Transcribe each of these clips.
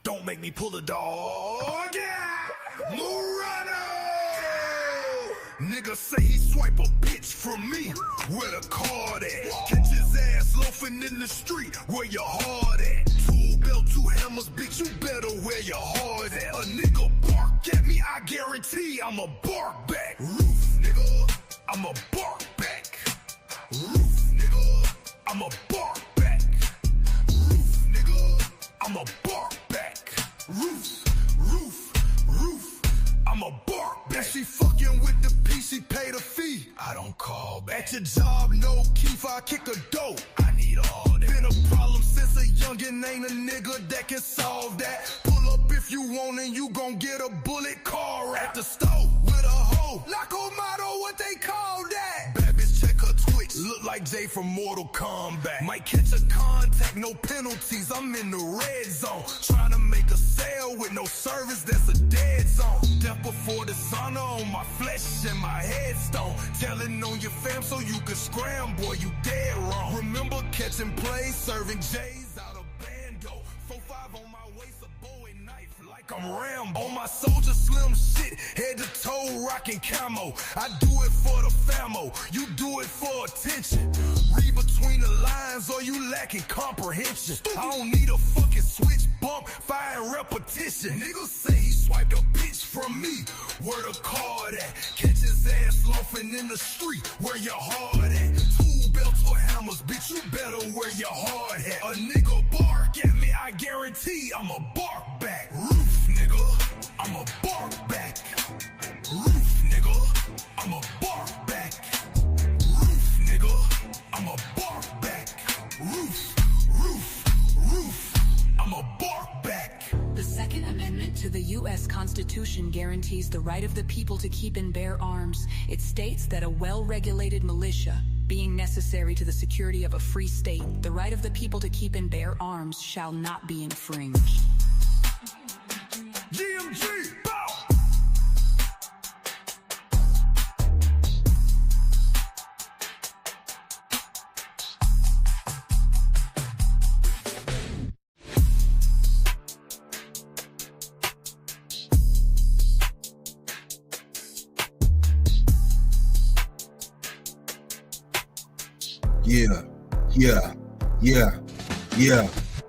Don't make me pull a dog. Yeah! Murano! Nigga say he swipe a bitch from me. Where the card at? Catch his ass loafing in the street. Where your heart at? Two belt, two hammers, bitch, you better wear your heart at. A nigga bark at me, I guarantee I'ma bark back. Roof, nigga, I'ma bark back. Roof, nigga, I'ma bark back. Roof, nigga, I'ma bark back. Roof, roof, roof, I'ma bark back. If she fucking with the P, she paid a fee. I don't call back. At your job, no key, I kick a dope. I need all that. Been a problem since a youngin', ain't a nigga that can solve that. Pull up if you want and you gon' get a bullet car at the stove with a hoe. Loco motto, what they call that? Bad bitch, check her Twitch. Look like Jay from Mortal Kombat. Might catch a contact, no penalties. I'm in the red zone. Trying to make a sale with no service, that's a dead zone. Death before dishonor on my flesh and my headstone. Telling on your fam so you can scram, boy, you dead wrong. Remember catching plays, serving J's out of bando. 4-5 on my waist, a bowie knife like I'm Rambo. On my soldier slim shit, head to toe rocking camo. I do it for the famo, you do it for attention. Read between the lines or you lacking comprehension. I don't need a fucking switch bump, fire and repetition. Niggas say he swiped a bitch from me. Where the card at? Catch his ass loafing in the street. Where your heart at? Two belts or hammers, bitch, you better wear your hard hat. A nigga bark at me, I guarantee I'ma bark back. Roof, nigga, I'ma bark back. Roof, nigga, I'ma bark back. Roof, nigga, I'ma bark back. Roof, roof, roof, I'ma bark back. The Second Amendment to the U.S. Constitution guarantees the right of the people to keep and bear arms. It states that a well-regulated militia, being necessary to the security of a free state, the right of the people to keep and bear arms shall not be infringed. GMG, bow!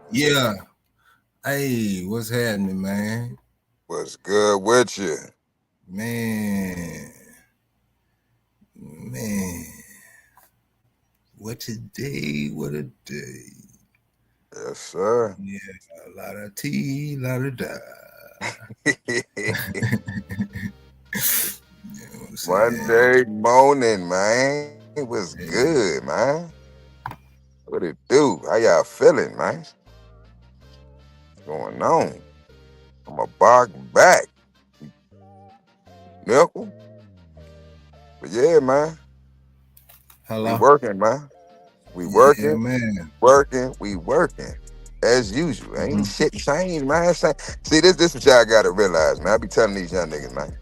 Yeah. Hey, what's happening, man? What's good with you? Man. What a day, what a day. Yes, sir. Yeah, a lot of tea, a lot of da. Monday morning, man. It was good, man. What it do? How y'all feeling, man? What's going on? I'm a bark back. Nickel. But yeah, man. Hello? We working, man. We working, man. we working. As usual. Ain't shit changed, man. See, this what y'all gotta realize, man. I be telling these young niggas, man.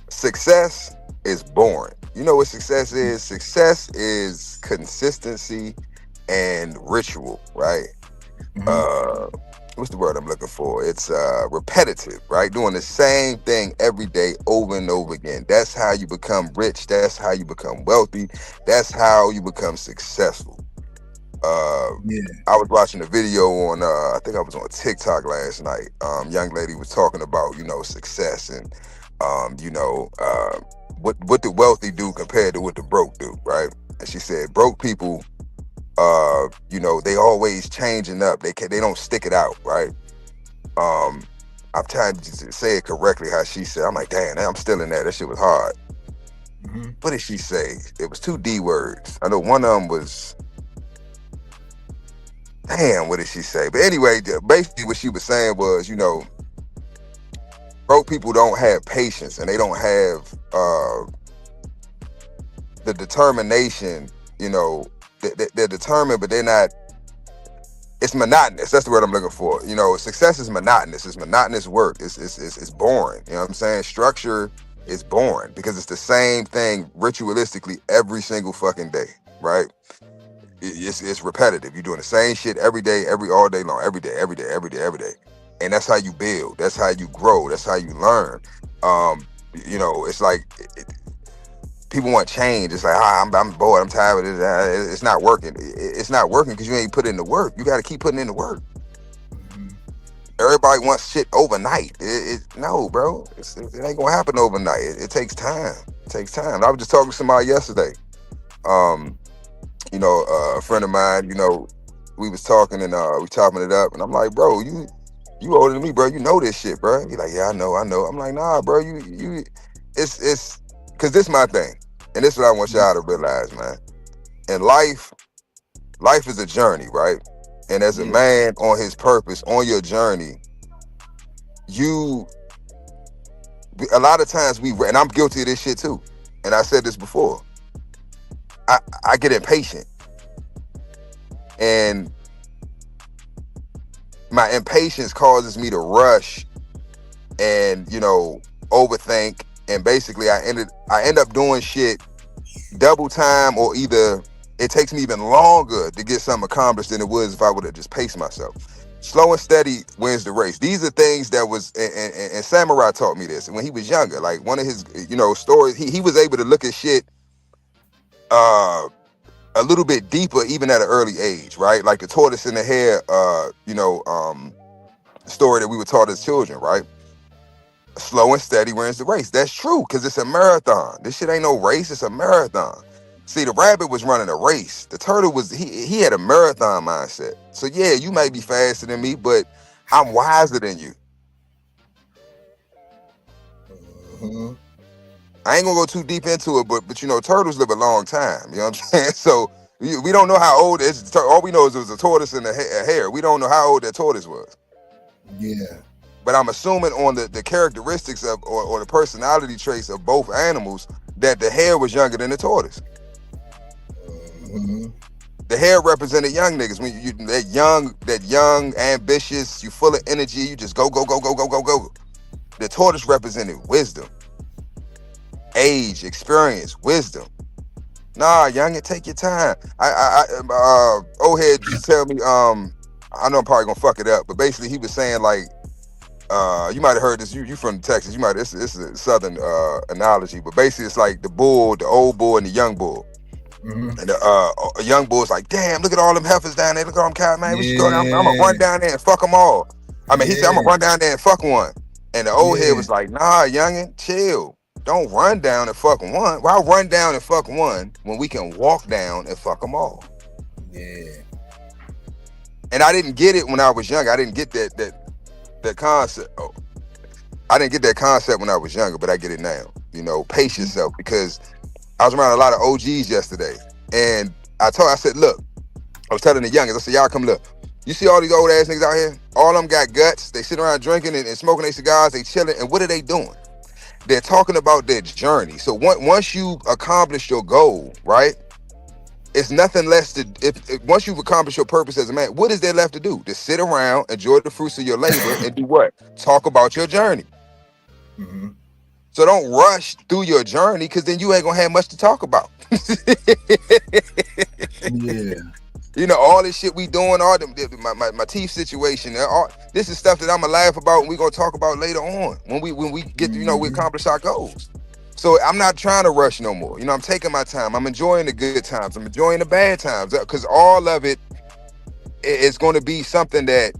Success is boring. You know what success is? Success is consistency and ritual, right? What's the word I'm looking for? It's repetitive, right? Doing the same thing every day over and over again. That's how you become rich. That's how you become wealthy. That's how you become successful. I was watching a video on I think I was on TikTok last night. Young lady was talking about, success and what the wealthy do compared to what the broke do, right? And she said broke people they always changing up. They don't stick it out, right? I'm trying to say it correctly how she said. I'm like, damn, I'm still in that. That shit was hard. What did she say? It was 2 D words. I know one of them was, damn, what did she say? But anyway, basically what she was saying was, broke people don't have patience and they don't have the determination, they're determined, but they're not, it's monotonous. That's the word I'm looking for. Success is monotonous. It's monotonous work. It's boring. You know what I'm saying? Structure is boring because it's the same thing ritualistically every single fucking day, right? it's repetitive. You're doing the same shit every day, all day long, every day, every day. And that's how you build. That's how you grow. That's how you learn. It's like people want change. It's like, I'm bored. I'm tired of this. It's not working. It's not working because you ain't put in the work. You got to keep putting in the work. Everybody wants shit overnight. No, bro. It ain't gonna happen overnight. It takes time. It takes time. I was just talking to somebody yesterday. A friend of mine. We was talking and we chopping it up, and I'm like, bro, you older than me, bro. You know this shit, bro. He's like, yeah, I know. I'm like, nah, bro. It's because this is my thing, and this is what I want y'all to realize, man. In life is a journey, right? And as a man on his purpose, on your journey, a lot of times and I'm guilty of this shit too. And I said this before. I get impatient. And my impatience causes me to rush and, overthink. And basically I end up doing shit double time, or either it takes me even longer to get something accomplished than it would if I would have just paced myself. Slow and steady wins the race. These are things that was, and Samurai taught me this. And when he was younger, like one of his, stories, he was able to look at shit a little bit deeper, even at an early age, right? Like the tortoise and the hare, story that we were taught as children, right? Slow and steady wins the race. That's true, because it's a marathon. This shit ain't no race, it's a marathon. See, the rabbit was running a race. The turtle he had a marathon mindset. So yeah, you may be faster than me, but I'm wiser than you. I ain't gonna go too deep into it, but turtles live a long time. You know what I'm saying? So we don't know how old it is. All we know is it was a tortoise and a hare. We don't know how old that tortoise was. Yeah. But I'm assuming on the characteristics of or the personality traits of both animals that the hare was younger than the tortoise. The hare represented young niggas. When you that young, ambitious, you full of energy, you just go. The tortoise represented wisdom, age, experience, wisdom. Nah, youngin, take your time. Old head just tell me, I know I'm probably gonna fuck it up, but basically he was saying like, you might have heard this. You from Texas? It's a southern analogy, but basically it's like the old bull, and the young bull. And a young bull's like, damn, look at all them heifers down there. Look at all them cows, man. We should go down. I'm gonna run down there and fuck them all. He said, I'm gonna run down there and fuck one. And the old head was like, nah, youngin, chill. Don't run down and fuck one. Why run down and fuck one when we can walk down and fuck them all? Yeah. And I didn't get it when I was young. I didn't get that concept. Oh, I didn't get that concept when I was younger, but I get it now. Pace yourself, because I was around a lot of OGs yesterday, and I said, look, I was telling the youngins, I said, y'all come look. You see all these old ass niggas out here? All of them got guts. They sit around drinking and smoking their cigars. They chilling. And what are they doing? They're talking about their journey. So once you accomplish your goal, right? It's nothing less to, once you've accomplished your purpose as a man, what is there left to do? To sit around, enjoy the fruits of your labor, and do what? Talk about your journey. So don't rush through your journey, because then you ain't gonna have much to talk about. Yeah. All this shit we doing, all my teeth situation, this is stuff that I'm gonna laugh about and we gonna talk about later on when we get we accomplish our goals. So I'm not trying to rush no more. I'm taking my time. I'm enjoying the good times. I'm enjoying the bad times, because all of it is going to be something that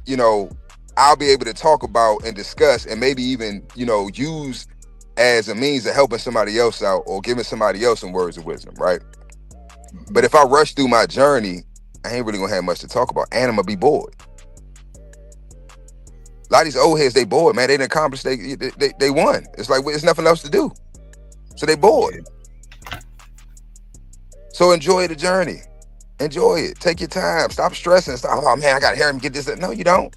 I'll be able to talk about and discuss, and maybe even use as a means of helping somebody else out or giving somebody else some words of wisdom, right? But if I rush through my journey, I ain't really gonna have much to talk about, and I'm gonna be bored. A lot of these old heads, they bored, man. They didn't accomplish, they won. It's like it's nothing else to do, so they bored. So enjoy the journey, enjoy it. Take your time. Stop stressing. Stop. Oh man, I gotta hear him get this. No, you don't.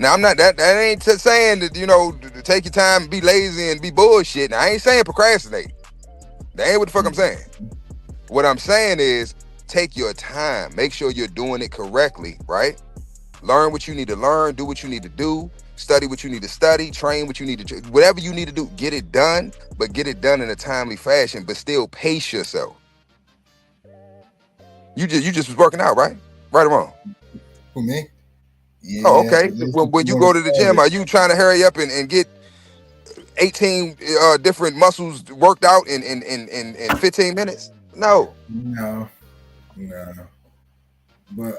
Now I'm not that ain't saying that to take your time and be lazy and be bullshit. Now I ain't saying procrastinate. That ain't what the fuck I'm saying. What I'm saying is take your time. Make sure you're doing it correctly, right? Learn what you need to learn. Do what you need to do. Study what you need to study. Train what you need to. Whatever you need to do, get it done. But get it done in a timely fashion. But still pace yourself. You just was working out, right? Right or wrong? For me? Yeah. Oh, okay. Just When you wanna go to the start gym, it. are you trying to hurry up and get 18 different muscles worked out in 15 minutes? No. No. But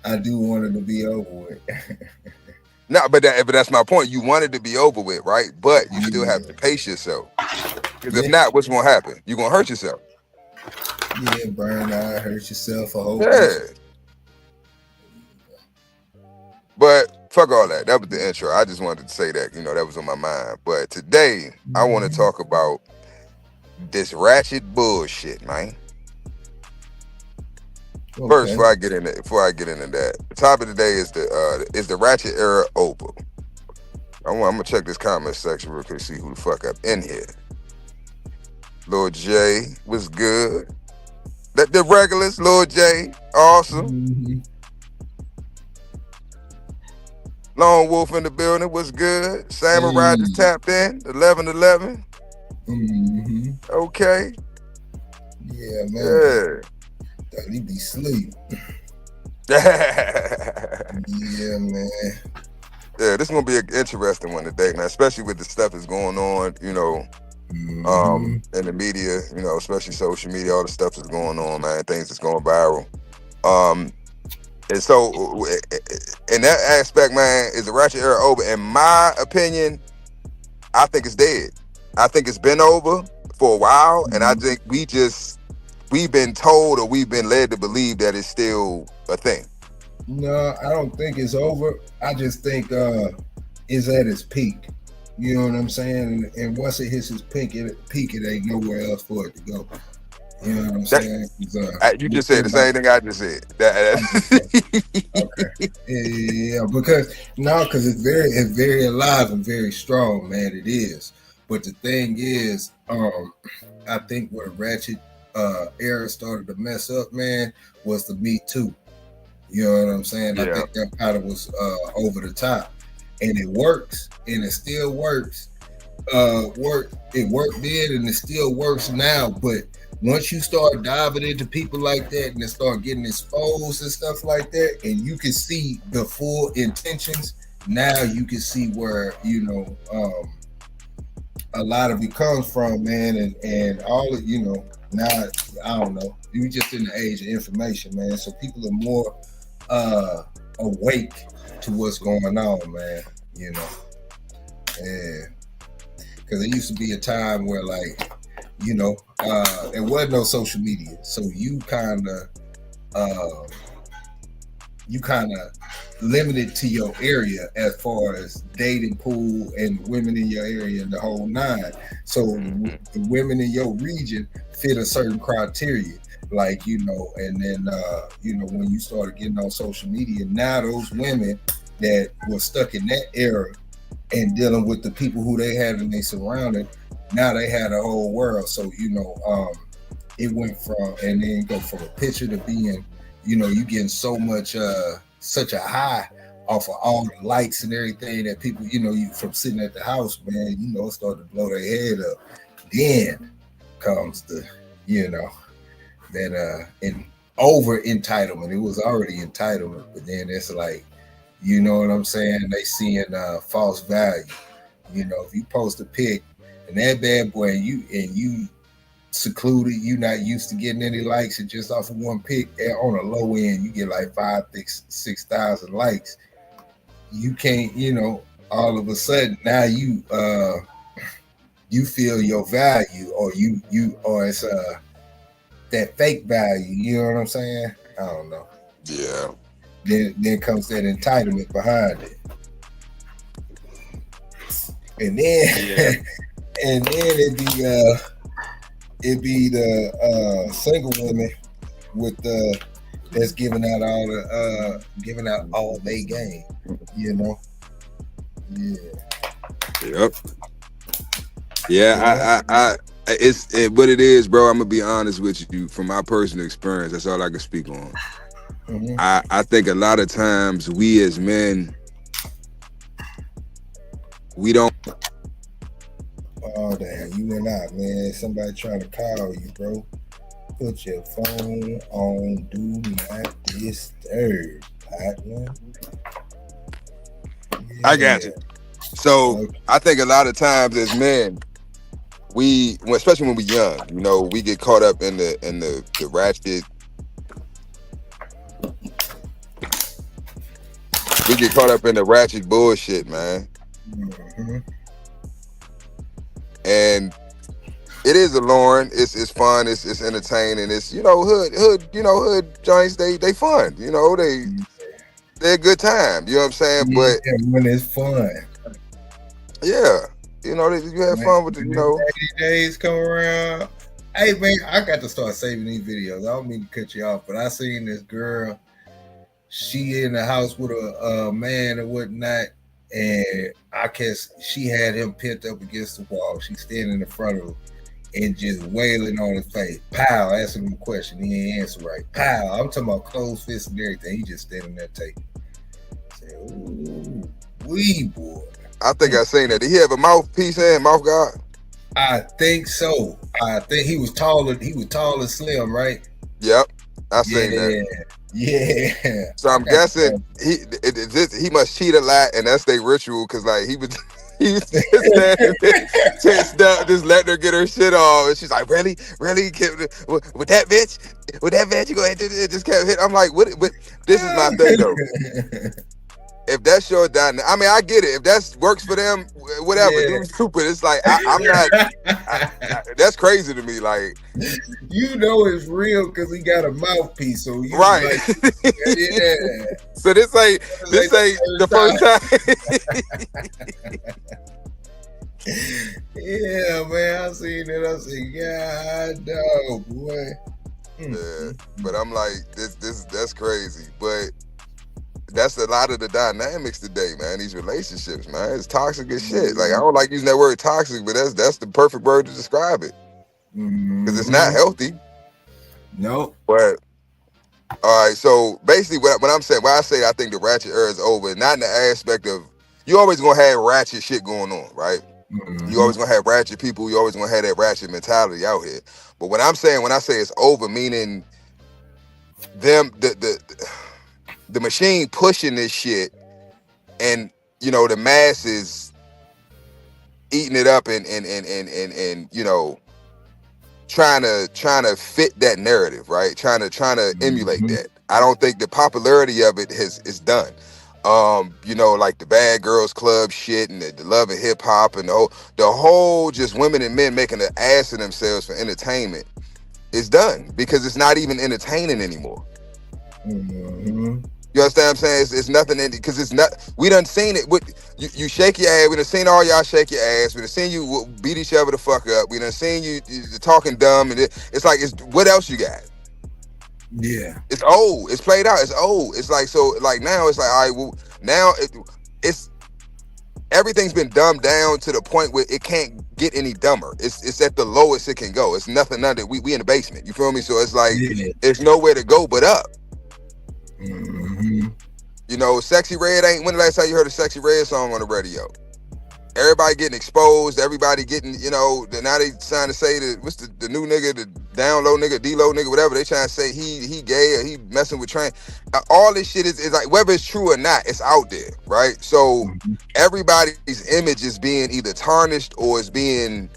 I do want it to be over with. No, but that's my point. You want it to be over with, right? But you still have to pace yourself. Because if Yeah. not, what's gonna happen? You're gonna hurt yourself. Yeah, burn out, hurt yourself, a whole Yeah. bunch. But fuck all that. That was the intro. I just wanted to say that, that was on my mind. But today, I want to talk about this ratchet bullshit, man. Okay. First, before I get into that, the topic of today is the ratchet era over. I'm gonna check this comment section real quick to see who the fuck up in here. Lord J was good. The regulars, Lord J, awesome. Mm-hmm. Lone Wolf in the building was good. Samurai just tapped in. 1111. Mm-hmm. Okay. Yeah, man. Yeah. He be sleep. Yeah, man. Yeah, this is gonna be an interesting one today, man. Especially with the stuff that's going on, in the media, especially social media, all the stuff that's going on, man. Things that's going viral. And so, in that aspect, man, is the ratchet era over? In my opinion, I think it's dead. I think it's been over for a while, and I think we've been told or we've been led to believe that it's still a thing. No, I don't think it's over. I just think it's at its peak. You know what I'm saying? And once it hits its peak, it ain't nowhere else for it to go. You know what I'm saying? You just said the same thing I just said. Okay. Yeah, because it's very alive and very strong, man. It is. But the thing is, I think where the ratchet era started to mess up, man, was the Me Too. You know what I'm saying? Yeah. I think that kind of was over the top, and it works, and it still works. It worked then, and it still works now. But once you start diving into people like that, and they start getting exposed and stuff like that, and you can see the full intentions, now you can see where a lot of it comes from, man, and all of now I don't know. You just in the age of information, man. So people are more awake to what's going on, man. Yeah. Because there used to be a time where, there was no social media, so you kind of limited to your area as far as dating pool and women in your area and the whole nine. So the women in your region fit a certain criteria, and then when you started getting on social media, now those women that were stuck in that era and dealing with the people who they had in their surrounding, now they had a whole world. So it went from, and then go from a picture to being, you getting so much such a high off of all the likes and everything that people, you from sitting at the house, man, it started to blow their head up. Then comes the, that in over entitlement. It was already entitlement, but then it's like, you know what I'm saying? They seeing false value. If you post a pic and that bad boy and you secluded, you not used to getting any likes, and just off of one pic on a low end, you get like 6,000 likes. You can't, all of a sudden now you feel your value, or or it's that fake value. You know what I'm saying? I don't know. Yeah. Then comes that entitlement behind it, and then and then it'd be the single women with that's giving out all they game. Yeah. Yep. Yeah, I it's what it is, bro. I'm gonna be honest with you from my personal experience. That's all I can speak on. Mm-hmm. I think a lot of times we as men, we don't. Oh damn, you went out, man. Somebody trying to call you, bro. Put your phone on do not disturb, partner. I got Yeah. you. So Okay. I think a lot of times as men, especially when we're young, we get caught up in the ratchet. We get caught up in the ratchet bullshit, man. Mhm. And it is alluring. It's fun. It's entertaining. It's hood joints. They fun. They're a good time. You know what I'm saying? Yeah, But when it's fun. yeah, you have fun with When the the. rainy days come around. Hey man, I got to start saving these videos. I don't mean to cut you off, but I seen this girl. She in the house with a man and whatnot, and I guess she had him pinned up against the wall. She's standing in front of him and just wailing on his face. Pow, asking him a question. He ain't answer right. Pow. I'm talking about closed fists and everything. He just standing there taking. Say, ooh, wee boy. I think I seen that. Did he have a mouthpiece and mouth guard? I think so. I think he was taller. He was tall and slim, right? Yep, I seen that. Yeah. Yeah. So I'm guessing he must cheat a lot, and that's their ritual. Cause like he was just standing there, just letting her get her shit off, and she's like, "Really, really, with that bitch, you go ahead and just kept hitting." I'm like, "What? This is my thing though. If that's your dynamic, I mean, I get it. If that works for them, whatever. Yeah. Dude's stupid. It's like I'm not. That's crazy to me. Like, You know it's real because he got a mouthpiece. So you right? like, yeah. So this ain't the first time. Yeah, man. I seen it. I said, God, no, boy. Yeah, but I'm like, that's crazy. But that's a lot of the dynamics today, man. These relationships, man, it's toxic as shit. Like I don't like using that word toxic, but that's the perfect word to describe it because it's not healthy. Nope. But all right, so basically, what I'm saying, why I say I think the ratchet era is over, not in the aspect of you always gonna have ratchet shit going on, right? You always gonna have ratchet people. You always gonna have that ratchet mentality out here. But what I'm saying when I say it's over, meaning them the machine pushing this shit, and the masses eating it up and trying to fit that narrative, right? Trying to emulate that. I don't think the popularity of it is done. Like the Bad Girls Club shit and the Love and Hip Hop and the whole just women and men making an ass of themselves for entertainment is done because it's not even entertaining anymore. You understand what I'm saying? It's nothing in it because it's not. We done seen it. You shake your ass. We done seen all y'all shake your ass. We done seen you beat each other the fuck up. We done seen you talking dumb, and it's like what else you got? Yeah. It's old. It's played out. It's old. It's like so. Like now, it's like all right. Well, now it's everything's been dumbed down to the point where it can't get any dumber. It's at the lowest it can go. It's nothing under. We in the basement. You feel me? So it's like there's nowhere to go but up. Sexy Red ain't. When the last time you heard a Sexy Red song on the radio? Everybody getting exposed. Everybody getting, now they trying to say that what's the new nigga, the down low nigga, D-low nigga, whatever. They trying to say he gay or he messing with trans. All this shit is like, whether it's true or not, it's out there, right? So everybody's image is being either tarnished or is being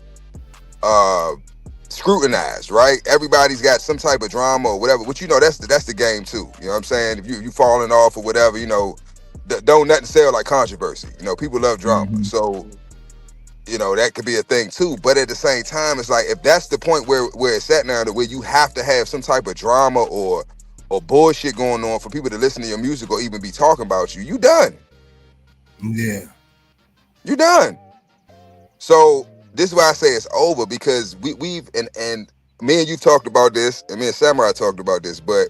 scrutinized, right? Everybody's got some type of drama or whatever, which that's the game too. You know what I'm saying? If you falling off or whatever, don't nothing sell like controversy. People love drama. So, that could be a thing too. But at the same time, it's like if that's the point where it's at now, to where you have to have some type of drama or bullshit going on for people to listen to your music or even be talking about you done. Yeah. You done. So this is why I say it's over, because we've and me and you talked about this, and me and Samurai talked about this, but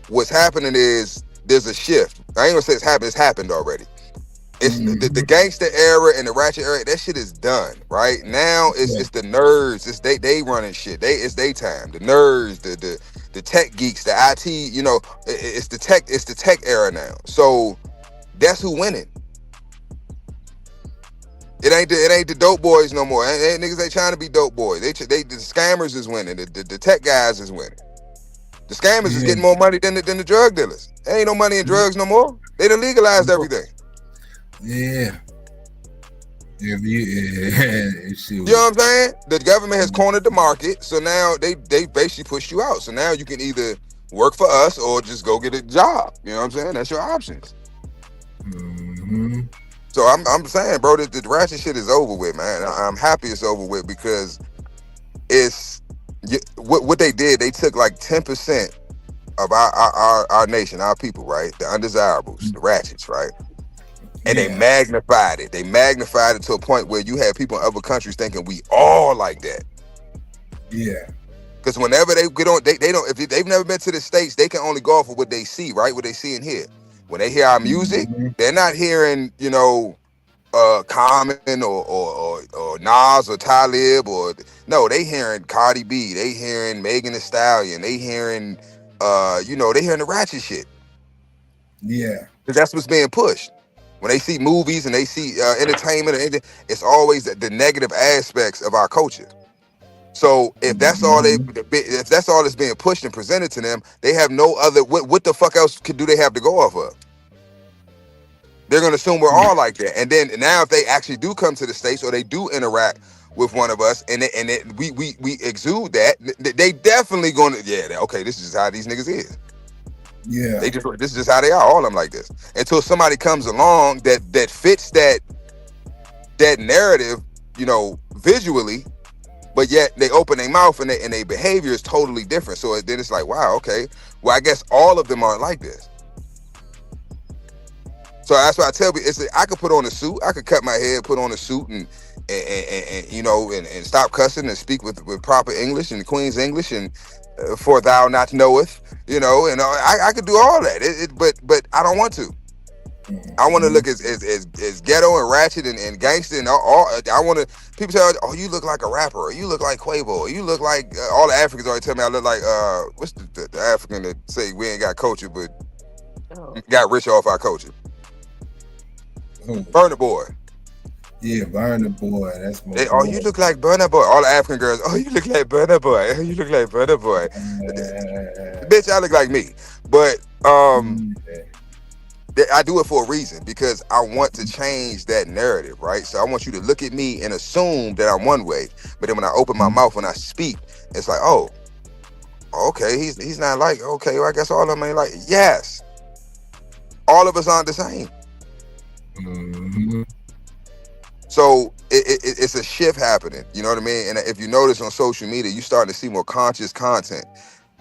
what's happening is there's a shift. I ain't gonna say it's happened already. It's the gangster era and the ratchet era, that shit is done. Right now it's the nerds, it's they running shit. It's they time. The nerds, the tech geeks, the IT, it's the tech era now. So that's who winning. It ain't the dope boys no more. Niggas ain't trying to be dope boys. The scammers is winning. The tech guys is winning. The scammers is Yeah. getting more money than the drug dealers. There ain't no money in drugs no more. They done legalized everything. Yeah. Yeah. You know what I'm saying? The government has cornered the market, so now they basically push you out. So now you can either work for us or just go get a job. You know what I'm saying? That's your options. Mm-hmm. So I'm saying, bro, the ratchet shit is over with, man. I'm happy it's over with because it's what they did. They took like 10% of our nation, our people, right? The undesirables, the ratchets, right? And they magnified it. They magnified it to a point where you had people in other countries thinking we all like that. Yeah. Because whenever they get on, they don't. If they've never been to the States, they can only go off of what they see, right? What they see and hear. When they hear our music, they're not hearing, Common or Nas or Talib or no, they hearing Cardi B, they hearing Megan Thee Stallion, they hearing, they hearing the ratchet shit. Yeah. Because that's what's being pushed. When they see movies and they see entertainment, it's always the negative aspects of our culture. So if that's all if that's all that's being pushed and presented to them, they have no other. What the fuck else do they have to go off of? They're gonna assume we're all like that. And then now, if they actually do come to the States or they do interact with one of us, and we exude that, they definitely gonna okay, this is just how these niggas is. Yeah. This is just how they are. All of them like this. Until somebody comes along that fits that narrative, visually. But yet they open their mouth and their behavior is totally different. So then it's like, wow, okay. Well, I guess all of them aren't like this. So that's why I tell you, I could put on a suit, I could cut my hair, put on a suit, and stop cussing and speak with proper English and Queen's English and for thou not knoweth, and I could do all that. But I don't want to. I want to look as ghetto and ratchet and gangster and all. I want to. People say, "Oh, you look like a rapper. Or you look like Quavo. Or you look like all the Africans always tell me I look like what's the African that say we ain't got culture but got rich off our culture." Burna Boy. Yeah, Burna Boy. That's my. You look like Burna Boy. All the African girls. Oh, you look like Burna Boy. Oh, you look like Burna Boy. Bitch, I look like me. But I do it for a reason because I want to change that narrative, right? So I want you to look at me and assume that I'm one way, but then when I open my mouth, when I speak, it's like, oh, okay, he's not like, okay, well, I guess all of them ain't like, yes, all of us aren't the same. Mm-hmm. So it's a shift happening, you know what I mean? And if you notice on social media, you're starting to see more conscious content.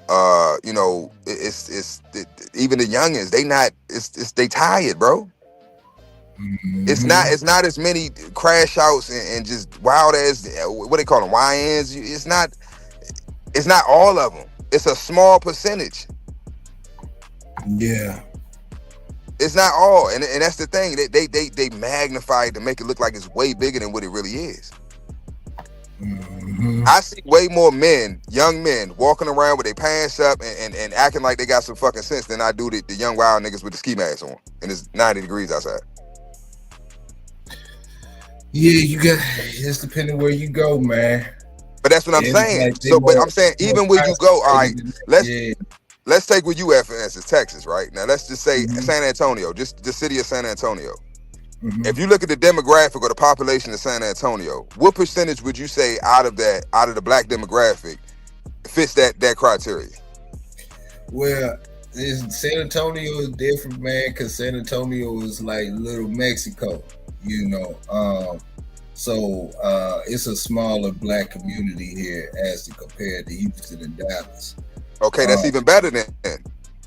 It's even the youngins, they tired, bro. Mm-hmm. It's not as many crash outs and just wild ass, what they call them, YNs. It's not all of them. It's a small percentage. Yeah. It's not all, and that's the thing. They magnify it to make it look like it's way bigger than what it really is. Mm-hmm. I see way more young men, walking around with their pants up and acting like they got some fucking sense than I do the young wild niggas with the ski masks on, and it's 90 degrees outside. Yeah, it's depending where you go, man. But that's what I'm saying. But I'm saying even where you go, all right, let's take where you at, for instance, Texas, right? Now let's just say San Antonio, just the city of San Antonio. Mm-hmm. If you look at the demographic or the population of San Antonio, what percentage would you say out of the black demographic fits that criteria? Well, San Antonio is different, man, because San Antonio is like little Mexico, so it's a smaller black community here as compared to Houston and Dallas. Okay, that's even better then.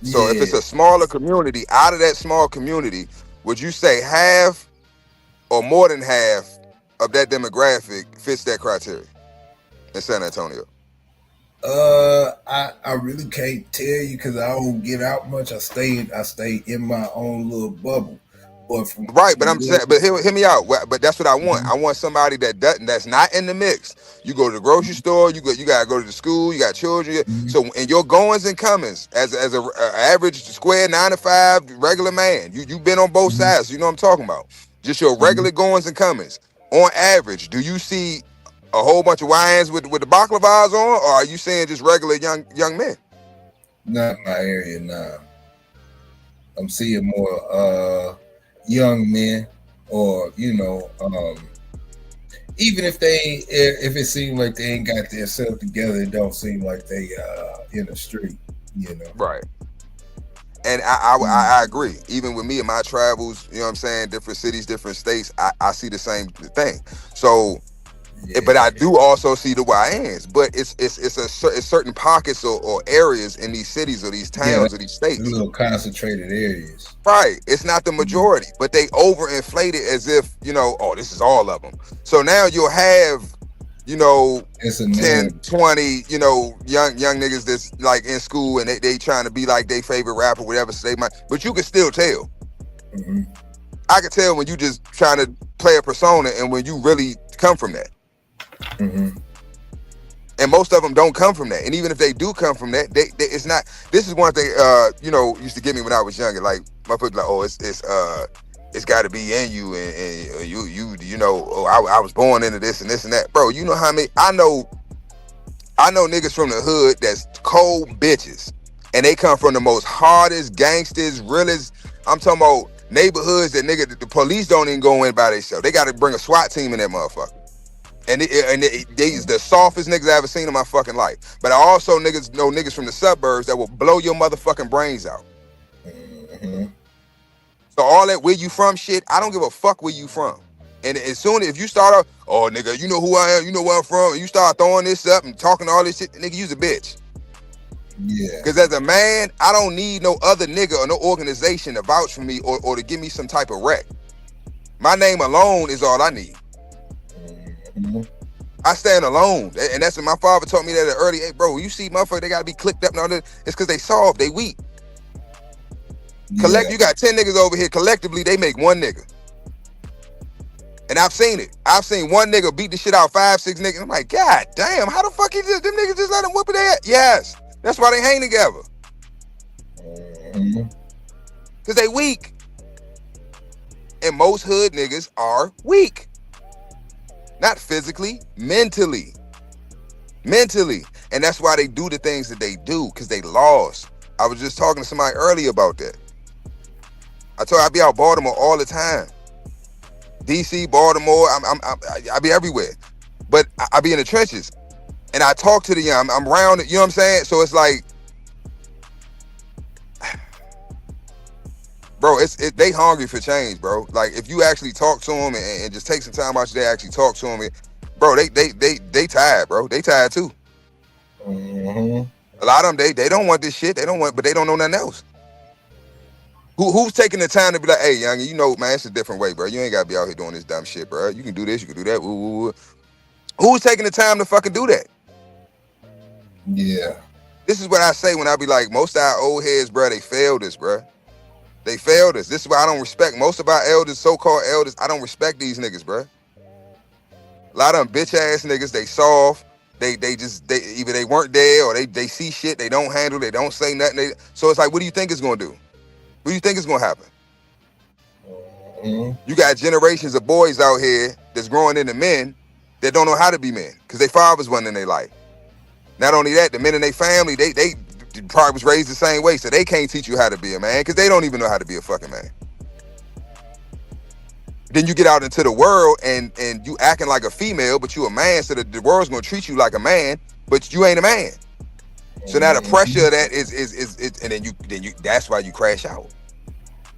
So if it's a smaller community, out of that small community, would you say half or more than half of that demographic fits that criteria in San Antonio? I really can't tell you because I don't get out much. I stay in my own little bubble. But I'm saying, but hear me out. But that's what I want. I want somebody that's not in the mix. You go to the grocery store. You gotta go to the school. You got children. Mm-hmm. So in your goings and comings, as a average square 9 to 5 regular man, you've been on both sides. You know what I'm talking about. Just your regular goings and comings. on average, do you see a whole bunch of YNs with the baklavas on, or are you seeing just regular young men? Not in my area now. I'm seeing more young men, or even if it seems like they ain't got themselves together, it don't seem like they in the street, Right. And I agree. Even with me and my travels, you know what I'm saying, different cities, different states, I see the same thing. So, but I do also see the YNs. But it's certain pockets or areas in these cities or these towns or these states. Little concentrated areas. Right. It's not the majority, but they overinflate it as if, oh, this is all of them. So now you'll have, it's 10, 20, young niggas that's like in school and they trying to be like their favorite rapper, whatever, so they might, but you can still tell. Mm-hmm. I can tell when you just trying to play a persona and when you really come from that. Mm-hmm. And most of them don't come from that. And even if they do come from that, they it's not. This is one thing used to get me when I was younger. Like my people like, oh, it's got to be in you, and I was born into this and this and that, bro. You know how many? I know niggas from the hood that's cold bitches, and they come from the most hardest gangsters, realest. I'm talking about neighborhoods that the police don't even go in by themselves. They got to bring a SWAT team in that motherfucker. And they's the softest niggas I ever seen in my fucking life. But I also know niggas from the suburbs that will blow your motherfucking brains out. Mm-hmm. So all that where you from shit, I don't give a fuck where you from. And as soon as you start off, oh nigga, you know who I am, you know where I'm from, and you start throwing this up and talking all this shit, nigga, you's a bitch. Yeah. Because as a man, I don't need no other nigga or no organization to vouch for me or to give me some type of rec. My name alone is all I need. Mm-hmm. I stand alone, and that's what my father taught me that at early age. Bro, you see motherfuckers, they gotta be clicked up and all that. It's because they soft, they weak. You got 10 niggas over here, collectively they make one nigga. And I've seen it. I've seen one nigga beat the shit out 5, 6 niggas. I'm like, God damn, how the fuck them niggas just let him whoop it at? Yes, that's why they hang together. Mm-hmm. Cause they weak. And most hood niggas are weak. Not physically, mentally. And that's why they do the things that they do, because they lost. I was just talking to somebody earlier about that. I told you I be out Baltimore all the time. DC, Baltimore, I be everywhere. But I be in the trenches. And I talk to the young, I'm around it, you know what I'm saying? So it's like, bro, they hungry for change, bro. Like if you actually talk to them and just take some time out your day, actually talk to them, bro, they tired, bro. They tired too. Mm-hmm. A lot of them, they don't want this shit. But they don't know nothing else. Who's taking the time to be like, hey, young, man, it's a different way, bro. You ain't gotta be out here doing this dumb shit, bro. You can do this, you can do that. Woo. Who's taking the time to fucking do that? Yeah. This is what I say when I be like, most of our old heads, bro, they failed us, bro. They failed us. This is why I don't respect most of our elders, so-called elders. I don't respect these niggas, bro. A lot of them bitch ass niggas, they soft. They either they weren't there or they see shit, they don't handle, they don't say nothing. So it's like, what do you think it's gonna do? What do you think is gonna happen? Mm-hmm. You got generations of boys out here that's growing into men that don't know how to be men because their fathers wasn't in their life. Not only that, the men in their family, they probably was raised the same way, so they can't teach you how to be a man because they don't even know how to be a fucking man. Then you get out into the world and you acting like a female, but you a man, so the world's gonna treat you like a man, but you ain't a man. So now the pressure of that is and then you that's why you crash out.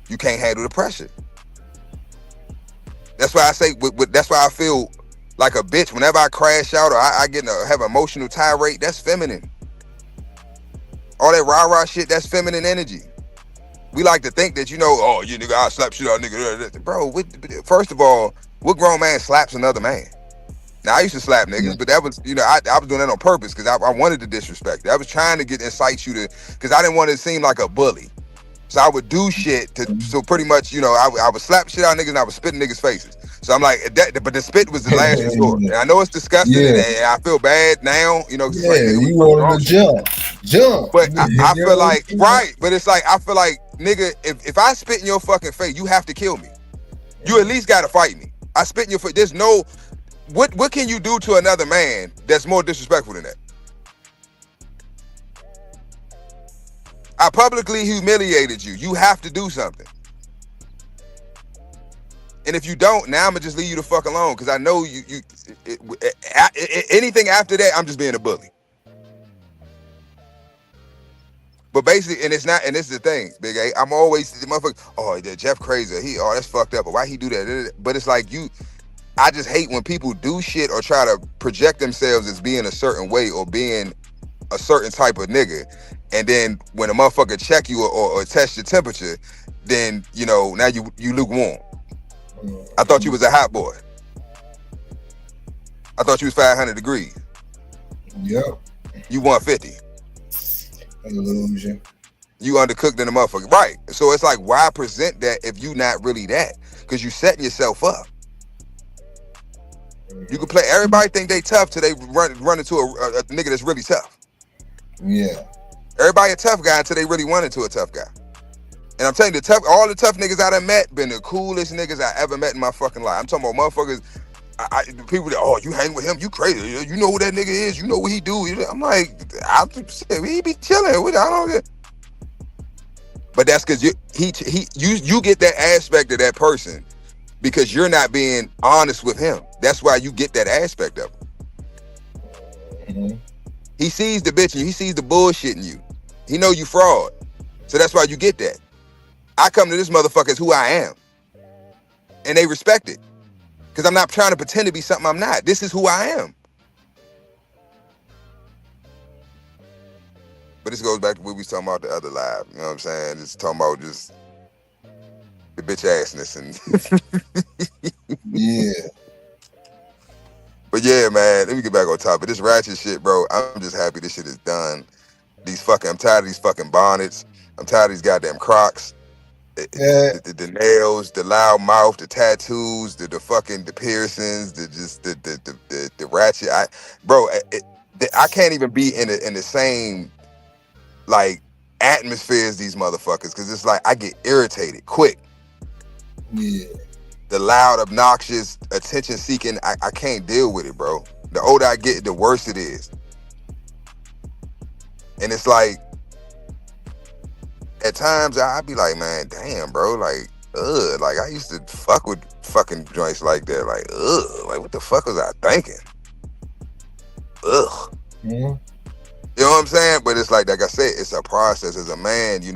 You can't handle the pressure. That's why I say that's why I feel like a bitch whenever I crash out or I have an emotional tirade. That's feminine. All that rah-rah shit, that's feminine energy. We like to think that, oh, you nigga, I slap shit out nigga. Bro, first of all, what grown man slaps another man? Now, I used to slap niggas, but that was, I was doing that on purpose because I wanted to disrespect it. I was trying to incite you to, because I didn't want it to seem like a bully. So I would do shit so pretty much, I would slap shit out niggas and I would spit in niggas' faces. So I'm like, but the spit was the last resort. And I know it's disgusting and I feel bad now, Yeah, like, nigga, you wanted to jump. But I feel like, right, but it's like, I feel like, nigga, if I spit in your fucking face, you have to kill me. You at least gotta fight me. I spit in your face. There's no what can you do to another man that's more disrespectful than that? I publicly humiliated you. You have to do something. And if you don't, now I'm gonna just leave you the fuck alone because I know anything after that, I'm just being a bully. But basically, and it's not, and this is the thing, Big A. I'm always the motherfucker. Oh, Jeff crazy. That's fucked up. But why he do that? But it's like I just hate when people do shit or try to project themselves as being a certain way or being a certain type of nigga. And then when a motherfucker check you or test your temperature, then now you lukewarm. I thought you was a hot boy. I thought you was 500 degrees. Yep. You 150. Illusion. You undercooked in the motherfucker. Right. So it's like, why present that if you not really that? Because you setting yourself up. You can play, everybody think they tough till they run into a nigga that's really tough. Yeah. Everybody a tough guy until they really run into a tough guy. And I'm telling you, all the tough niggas I done met been the coolest niggas I ever met in my fucking life. I'm talking about motherfuckers, people that, you hang with him, you crazy. You know who that nigga is, you know what he do. I'm like, he be chilling with it. I don't get. But that's because you get that aspect of that person because you're not being honest with him. That's why you get that aspect of him. Mm-hmm. He sees the bitch in you. He sees the bullshit in you. He know you fraud. So that's why you get that. I come to this motherfucker as who I am. And they respect it. Because I'm not trying to pretend to be something I'm not. This is who I am. But this goes back to what we was talking about the other live. You know what I'm saying? Just talking about just the bitch assness and yeah. But yeah, man, let me get back on top of this ratchet shit, bro. I'm just happy this shit is done. I'm tired of these fucking bonnets. I'm tired of these goddamn Crocs. The nails, the loud mouth, the tattoos, the piercings, the ratchet. I can't even be in the same like atmosphere as these motherfuckers because it's like I get irritated quick. Yeah. The loud, obnoxious, attention-seeking, I can't deal with it, bro. The older I get, the worse it is. And it's like, at times, I be like, man, damn, bro, like, like, I used to fuck with fucking joints like that, like, like, what the fuck was I thinking? Ugh. Mm-hmm. You know what I'm saying? But it's like I said, it's a process. As a man, you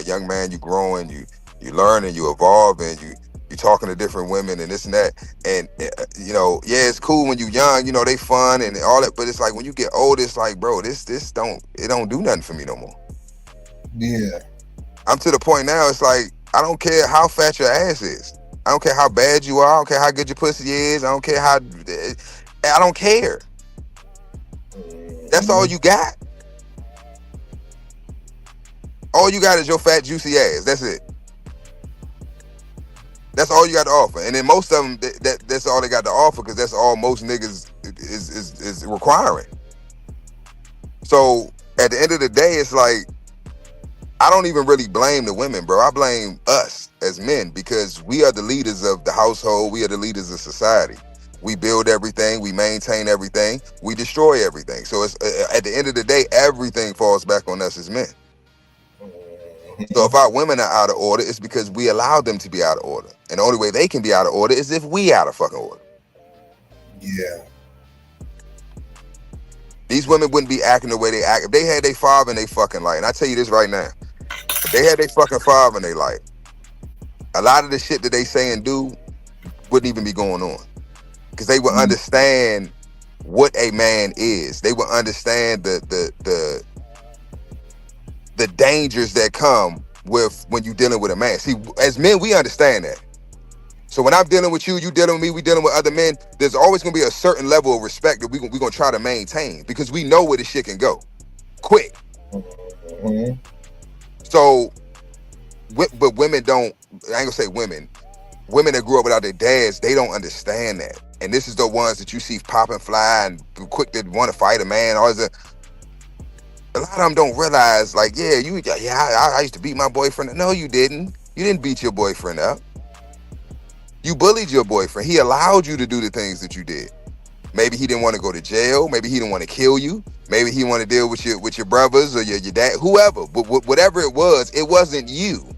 young man, you growing, you learning, you evolving, you talking to different women and this and that. And, it's cool when you young, they fun and all that. But it's like when you get older, it's like, bro, it don't do nothing for me no more. Yeah. I'm to the point now, it's like, I don't care how fat your ass is. I don't care how bad you are. I don't care how good your pussy is. I don't care I don't care. That's all you got. All you got is your fat, juicy ass. That's it. That's all you got to offer. And then most of them, that's all they got to offer because that's all most niggas is requiring. So at the end of the day, it's like, I don't even really blame the women, bro. I blame us as men because we are the leaders of the household. We are the leaders of society. We build everything. We maintain everything. We destroy everything. So it's at the end of the day, everything falls back on us as men. So if our women are out of order, it's because we allowed them to be out of order. And the only way they can be out of order is if we out of fucking order. Yeah. These women wouldn't be acting the way they act. If they had their father in their fucking life, and I tell you this right now, if they had their fucking father in their life, a lot of the shit that they say and do wouldn't even be going on. Because they would understand what a man is. They would understand the dangers that come with when you're dealing with a man. See, as men, we understand that. So when I'm dealing with you, you dealing with me, we dealing with other men, there's always going to be a certain level of respect that we're going to try to maintain because we know where this shit can go quick. Mm-hmm. So, but women don't, I ain't going to say women that grew up without their dads, they don't understand that. And this is the ones that you see popping fly and quick to want to fight a man. A lot of them don't realize, like, I used to beat my boyfriend. No, you didn't. You didn't beat your boyfriend up. You bullied your boyfriend. He allowed you to do the things that you did. Maybe he didn't want to go to jail. Maybe he didn't want to kill you. Maybe he wanted to deal with your brothers or your dad, whoever. But whatever it wasn't you.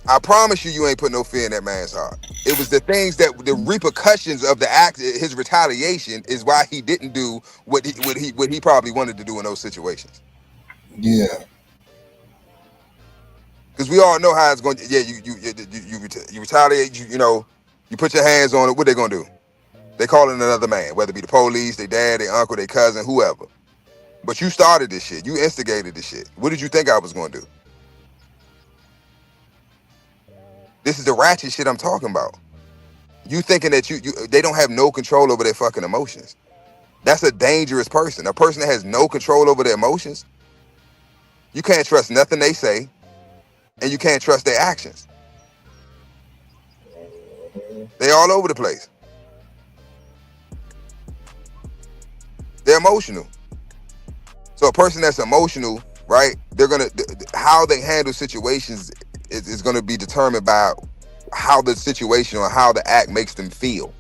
I promise you ain't put no fear in that man's heart. It was the things that the repercussions of the act, his retaliation, is why he didn't do what he probably wanted to do in those situations. Yeah. Because we all know how it's going. Yeah, you retaliate. You put your hands on it. What they gonna do? They calling another man, whether it be the police, their dad, their uncle, their cousin, whoever. But you started this shit. You instigated this shit. What did you think I was gonna do? This is the ratchet shit I'm talking about. You thinking that they don't have no control over their fucking emotions. That's a dangerous person. A person that has no control over their emotions. You can't trust nothing they say, and you can't trust their actions. They all over the place. They're emotional. So a person that's emotional, right? How they handle situations is going to be determined by how the situation or how the act makes them feel.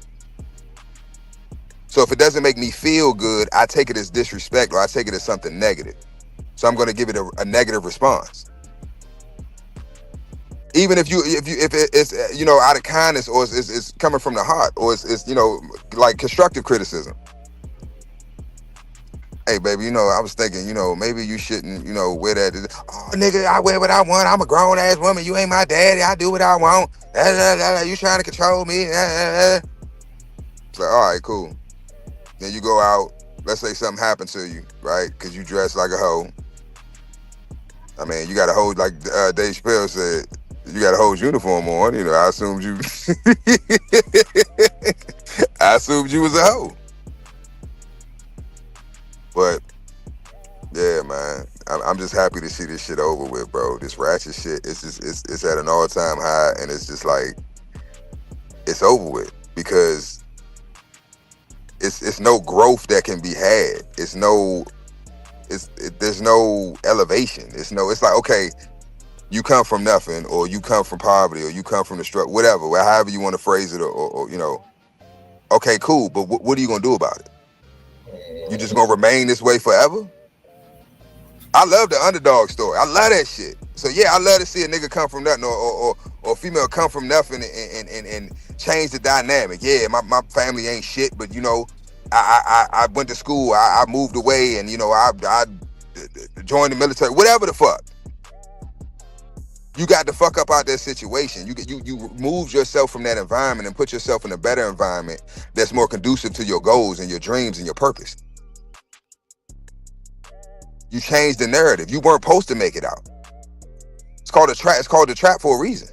So if it doesn't make me feel good, I take it as disrespect, or I take it as something negative. So I'm going to give it a negative response. Even if it's out of kindness, or it's coming from the heart, or it's like constructive criticism. Hey, baby, I was thinking, maybe you shouldn't, wear that. Oh, nigga, I wear what I want. I'm a grown-ass woman. You ain't my daddy. I do what I want. You trying to control me. It's like, all right, cool. Then you go out. Let's say something happened to you, right? Because you dress like a hoe. I mean, you got to hold, like Dave Chappelle said, you got to hold uniform on. I assumed you... I assumed you was a hoe. But yeah, man, I'm just happy to see this shit over with, bro. This ratchet shit, it's at an all-time high, and it's just like it's over with because it's no growth that can be had. There's no elevation. It's like, okay, you come from nothing, or you come from poverty, or you come from the struggle, whatever, however you want to phrase it, or okay, cool, but what are you gonna do about it? You just gonna remain this way forever? I love the underdog story. I love that shit. So yeah, I love to see a nigga come from nothing, or a female come from nothing and change the dynamic. Yeah, my family ain't shit, but I went to school, I moved away, and I joined the military, whatever the fuck. You got the fuck up out that situation. You moved yourself from that environment and put yourself in a better environment that's more conducive to your goals and your dreams and your purpose. You changed the narrative. You weren't supposed to make it out. It's called a trap. It's called a trap for a reason.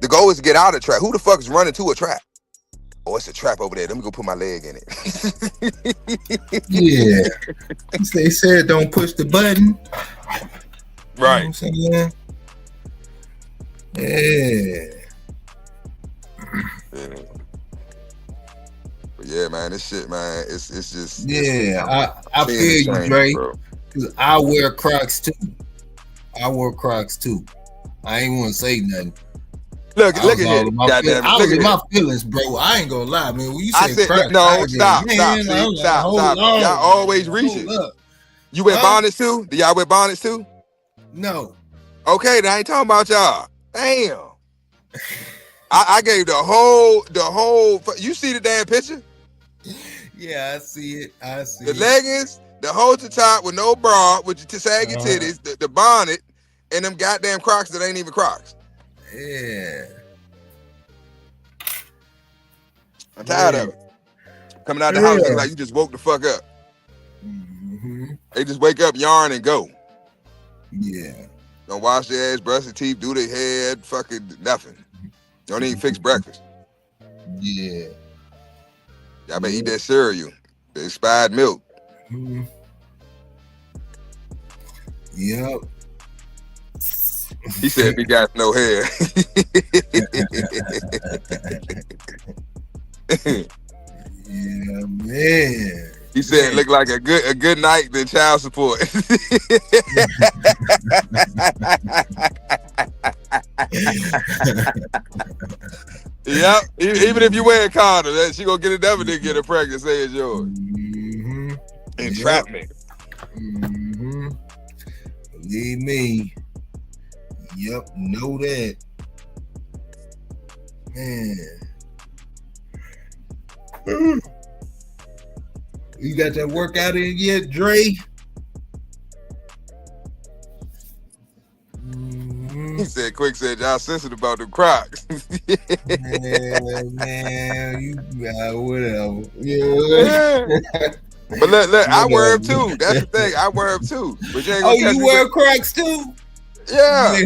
The goal is to get out of the trap. Who the fuck is running to a trap? Oh, it's a trap over there. Let me go put my leg in it. Yeah. They said don't push the button. Right. You know what I'm saying? Yeah. But yeah, man, this shit, man, it's just... Yeah, I feel you, Dre. Because I wear Crocs, too. I ain't want to say nothing. Look at it. I was in my feelings, bro. I ain't gonna lie, man. When you say Crocs, stop. Y'all always reaching. You wear bonnets, too? Do y'all wear bonnets, too? No. Okay, then I ain't talking about y'all. Damn. I gave the whole. You see the damn picture? Yeah, I see it. The leggings, the whole to top with no bra, with your saggy titties, the bonnet, and them goddamn Crocs that ain't even Crocs. Yeah. I'm tired of it. Coming out the house looking like you just woke the fuck up. Mm-hmm. They just wake up, yarn, and go. Yeah. Don't wash their ass, brush their teeth, do their hair, fucking nothing. Don't even fix breakfast. Yeah. Y'all better eat that cereal, the expired milk. Mm-hmm. Yep. He said he got no hair. Yeah, man. He said it looked like a good night than child support. Yep. Even if you wear a condom, she gonna get another nigga get her pregnant. Say it's yours. Mm-hmm. Entrapment. Mm-hmm. Believe me. Yep. Know that. Man. You got that workout in yet, Dre? He said, "Quick said y'all sensitive about the Crocs." man, you whatever. Yeah. But look, I wear them too. That's the thing. I wear them too. But you ain't gonna catch you me wear with- Crocs too? Yeah.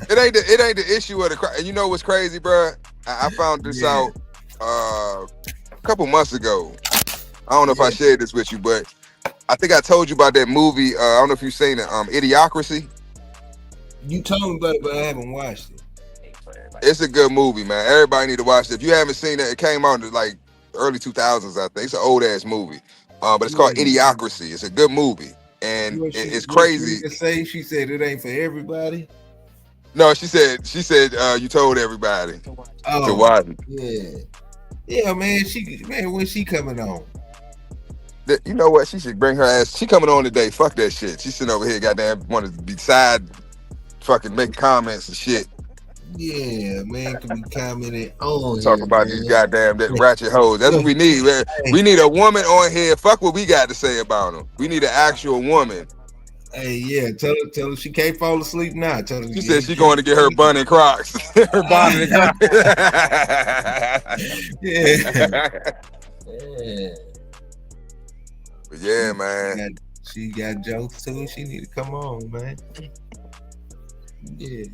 It ain't the issue of the Crocs. And you know what's crazy, bro? I found this out a couple months ago. I don't know if I shared this with you, but I think I told you about that movie. I don't know if you've seen it, Idiocracy. You told me about it, but I haven't watched it. It's a good movie, man. Everybody need to watch it. If you haven't seen it, it came out in like early 2000s, I think. It's an old ass movie. But it's called Idiocracy. It's a good movie. And it's crazy. She said it ain't for everybody. No, she said you told everybody to watch it. Yeah, man. When she coming on? You know what? She should bring her ass. She coming on today. Fuck that shit. She's sitting over here, goddamn, wanted to be side, fucking make comments and shit. Yeah, man, can be commenting on. Talk about these goddamn that ratchet hoes. That's what we need. Man. We need a woman on here. Fuck what we got to say about them. We need an actual woman. Hey, yeah, tell her she can't fall asleep now. Tell her she said she's going to get her bun and Crocs. Her bonnet and Crocs. Yeah. But yeah, man. She got jokes too. She need to come on, man. Yeah.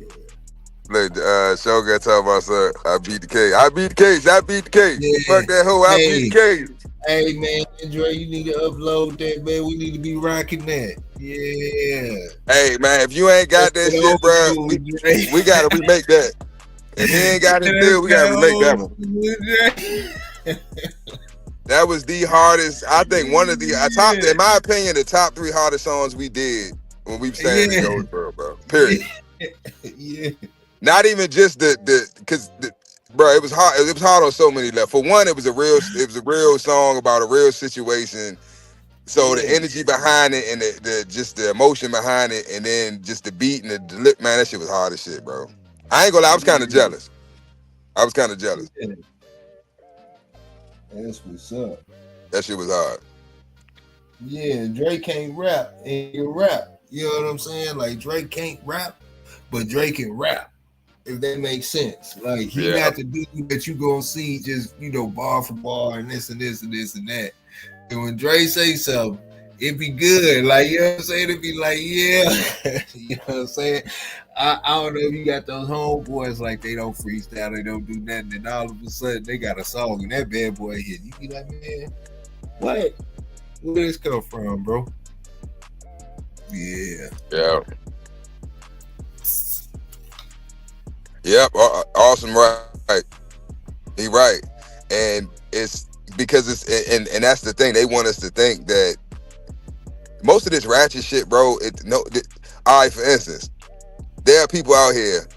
Look, Shogun talking about, sir, I beat the case. I beat the case. I beat the case. Yeah. Fuck that hoe. I beat the case. Hey, man, Dre, you need to upload that, man. We need to be rocking that. Yeah. Hey, man, if you ain't got that shit, bro, we got to remake that. If he ain't got it still, we got to remake that one. That was the hardest, I think, one of the, in my opinion, the top 3 hardest songs we did when we sang in Goldsboro, bro. Period. Yeah. Not even just because bro, it was hard. It was hard on so many levels. For one, it was a real song about a real situation. So the energy behind it and the emotion behind it, and then just the beat and the lip, man, that shit was hard as shit, bro. I ain't gonna lie, I was kind of jealous. Yeah. That's what's up. That shit was hard. Yeah, Drake can't rap and you rap. You know what I'm saying? Like Drake can't rap, but Drake can rap. If that makes sense. Like he not the dude that you gonna see just, bar for bar and this and this and this and that. And when Dre say something, it be good. Like, you know what I'm saying? It be like, yeah. You know what I'm saying? I don't know if you got those homeboys like they don't freestyle, they don't do nothing, and all of a sudden they got a song and that bad boy hit. You be like, man, what? Where did this come from, bro? Yeah. Yeah. Yep, awesome, right. He right. And it's because it's and that's the thing. They want us to think that most of this ratchet shit, bro, all right, for instance, there are people out here,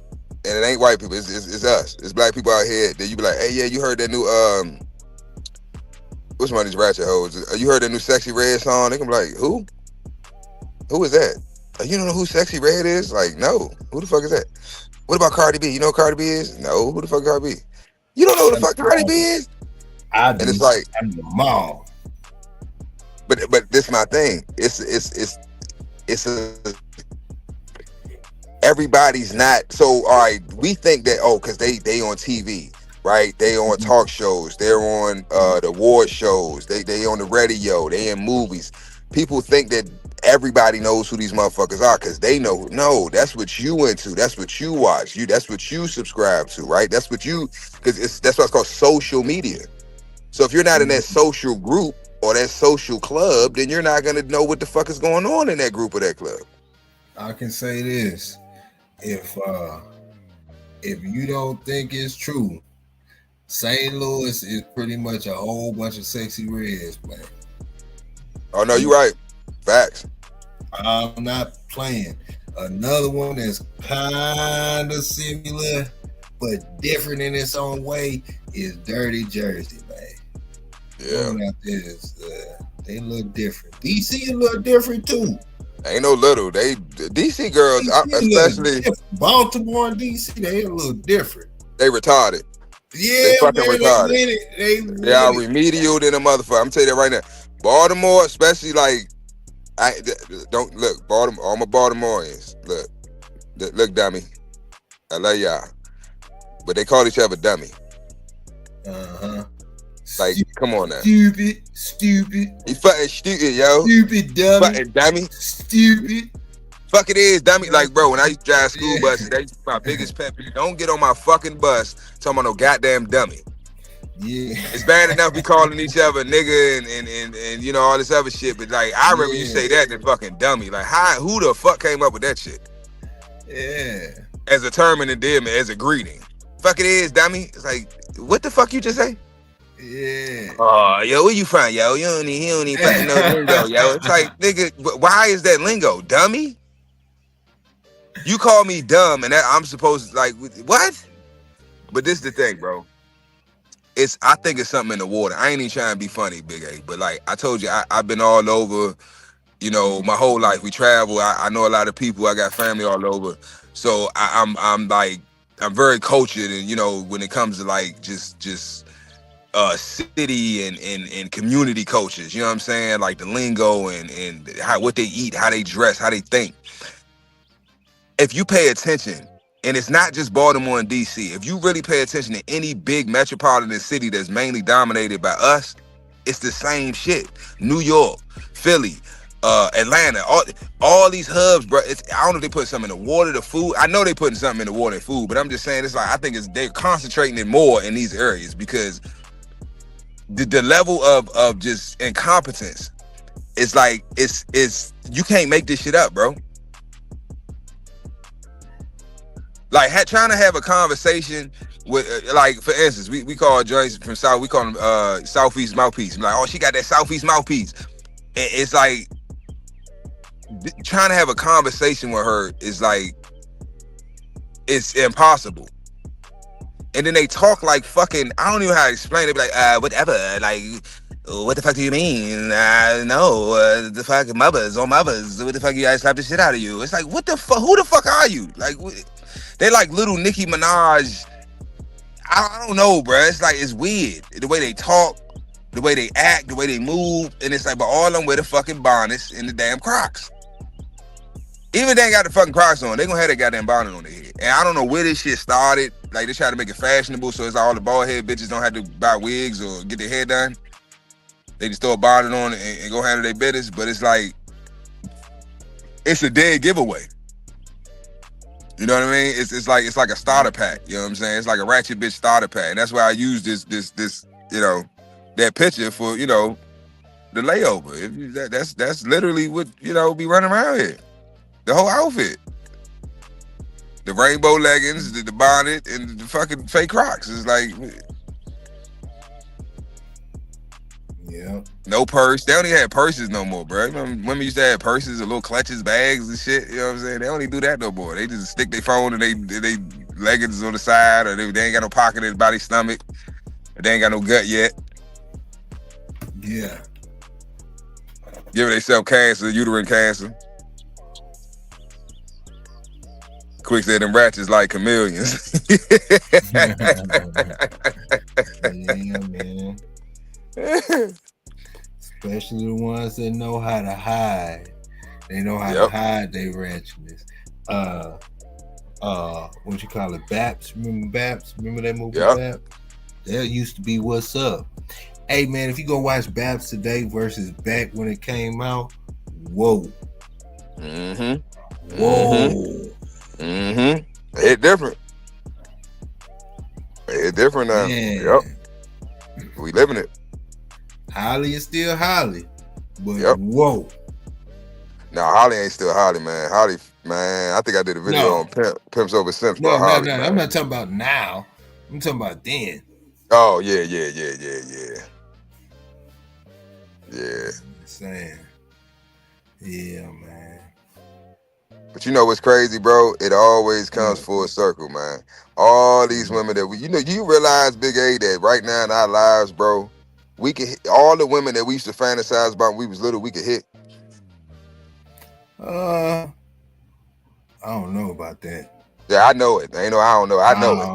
and it ain't white people, it's us. It's black people out here that you be like, hey, yeah, you heard that new what's one of these ratchet hoes? You heard that new Sexy Red song? They can be like, who? Who is that? You don't know who Sexy Red is? Like, no. Who the fuck is that? What about Cardi B? You know who Cardi B is? No. Who the fuck Cardi B? You don't know who the fuck Cardi B is? And it's like, mom. But this is my thing. It's everybody's not. So all right, we think that because they on TV, right? They on talk shows. They're on the award shows. They on the radio. They in movies. People think that everybody knows who these motherfuckers are because they know. No, that's what you into. That's what you watch. That's what you subscribe to, right? That's what you, because that's what's called social media. So if you're not in that social group or that social club, then you're not gonna know what the fuck is going on in that group or that club. I can say this: if you don't think it's true, St. Louis is pretty much a whole bunch of Sexy Reds, man. Oh no, you're right. Facts. I'm not playing. Another one that's kind of similar but different in its own way is Dirty Jersey, man. Yeah. Women out there is they a little different. DC a little different too. Ain't no little. They DC girls, especially Baltimore and DC, they a little different. They retarded. Yeah, they fucking man, retarded. They are remedial than a motherfucker. I'm telling you that right now. Baltimore, especially like, don't look. Baltimore, all my Baltimoreans, look, dummy. I love y'all, but they call each other dummy. Like, come on now. Stupid. He fucking stupid, yo. Stupid dummy. Fucking dummy. Stupid. Fuck it is, dummy. Like, bro, when I used to drive school buses, that's my biggest pet peeve. Don't get on my fucking bus talking about no goddamn dummy. Yeah. It's bad enough we calling each other nigga and you know all this other shit, but like I remember you say that than fucking dummy. Like who the fuck came up with that shit? Yeah. As a term and endearment, as a greeting. Fuck it is, dummy. It's like, what the fuck you just say? Yeah. Oh, yo, where you from, yo? He don't even fucking know lingo, yo. It's like, nigga, why is that lingo, dummy? You call me dumb, and I'm supposed to like what? But this is the thing, bro. I think it's something in the water. I ain't even trying to be funny, Big A, but like I told you, I've been all over, you know, my whole life. We travel. I know a lot of people. I got family all over, so I'm very cultured, and you know, when it comes to like just city and community cultures, you know what I'm saying? Like the lingo and what they eat, how they dress, how they think. If you pay attention, and it's not just Baltimore and DC, if you really pay attention to any big metropolitan city that's mainly dominated by us, it's the same shit. New York, Philly, Atlanta, all these hubs, bro. I don't know if they put something in the water, the food. I know they putting something in the water and food, but I'm just saying it's like I think they're concentrating it more in these areas because the level of just incompetence is like it's you can't make this shit up, bro. Like trying to have a conversation with like for instance, we call joints from South, we call them Southeast mouthpiece. I'm like, oh, she got that Southeast mouthpiece. And it's like trying to have a conversation with her is like it's impossible. And then they talk like fucking, I don't even know how to explain it. They be like, whatever, like, what the fuck do you mean? No, the fucking mothers. What the fuck you guys slap the shit out of you? It's like, what the fuck? Who the fuck are you? Like, they like little Nicki Minaj. I don't know, bro. It's like, it's weird. The way they talk, the way they act, the way they move. And it's like, but all of them wear the fucking bonnets and the damn Crocs. Even if they ain't got the fucking Crocs on, they gonna have that goddamn bonnet on their head. And I don't know where this shit started. Like, they try to make it fashionable so it's all the bald head bitches don't have to buy wigs or get their hair done. They just throw a bonnet on and go handle their business. But it's like, it's a dead giveaway. You know what I mean? It's like a starter pack. You know what I'm saying? It's like a ratchet bitch starter pack. And that's why I use this you know, that picture for, you know, the layover. That's literally what, you know, be running around here. The whole outfit. The rainbow leggings, the bonnet, and the fucking fake Crocs. It's like, yeah. No purse. They don't even have purses no more, bro. Remember, women used to have purses and little clutches, bags and shit. You know what I'm saying? They don't even do that no more. They just stick their phone and they leggings on the side, or they ain't got no pocket in the body stomach. Or they ain't got no gut yet. Yeah. Giving themselves cancer, uterine cancer. Quick said them ratchets like chameleons. Yeah, man. Especially the ones that know how to hide. They know how to hide their ratchetness. What you call it? Baps. Remember Baps? Remember that movie Baps? That used to be What's Up. Hey man, if you go watch Baps today versus back when it came out, whoa. Mm-hmm. Whoa. Mm-hmm. It's different. It's different now. Man. Yep. We living it. Holly is still Holly. But whoa. Now Holly ain't still Holly, man. Holly, man, I think I did a video on Pimps Over Simps about Holly. No, I'm not talking about now. I'm talking about then. Oh, yeah. Yeah. I'm saying. Yeah, man. But you know what's crazy, bro? It always comes full circle, man. All these women that we, you realize, Big A, that right now in our lives, bro, we can hit all the women that we used to fantasize about when we was little, we could hit. I don't know about that. Yeah, I know it. Ain't no, I don't know. I know it.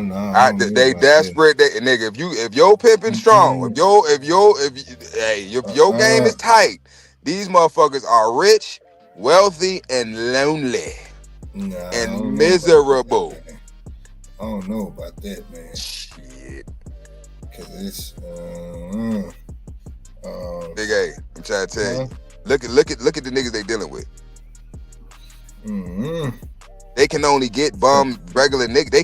No, They desperate. Nigga, if your pimping strong, if your game is tight, these motherfuckers are rich, wealthy, and lonely, and miserable. I don't know about that, man. Shit. Cause it's Big A, I'm trying to tell you. Look at the niggas they dealing with. They can only get regular niggas. They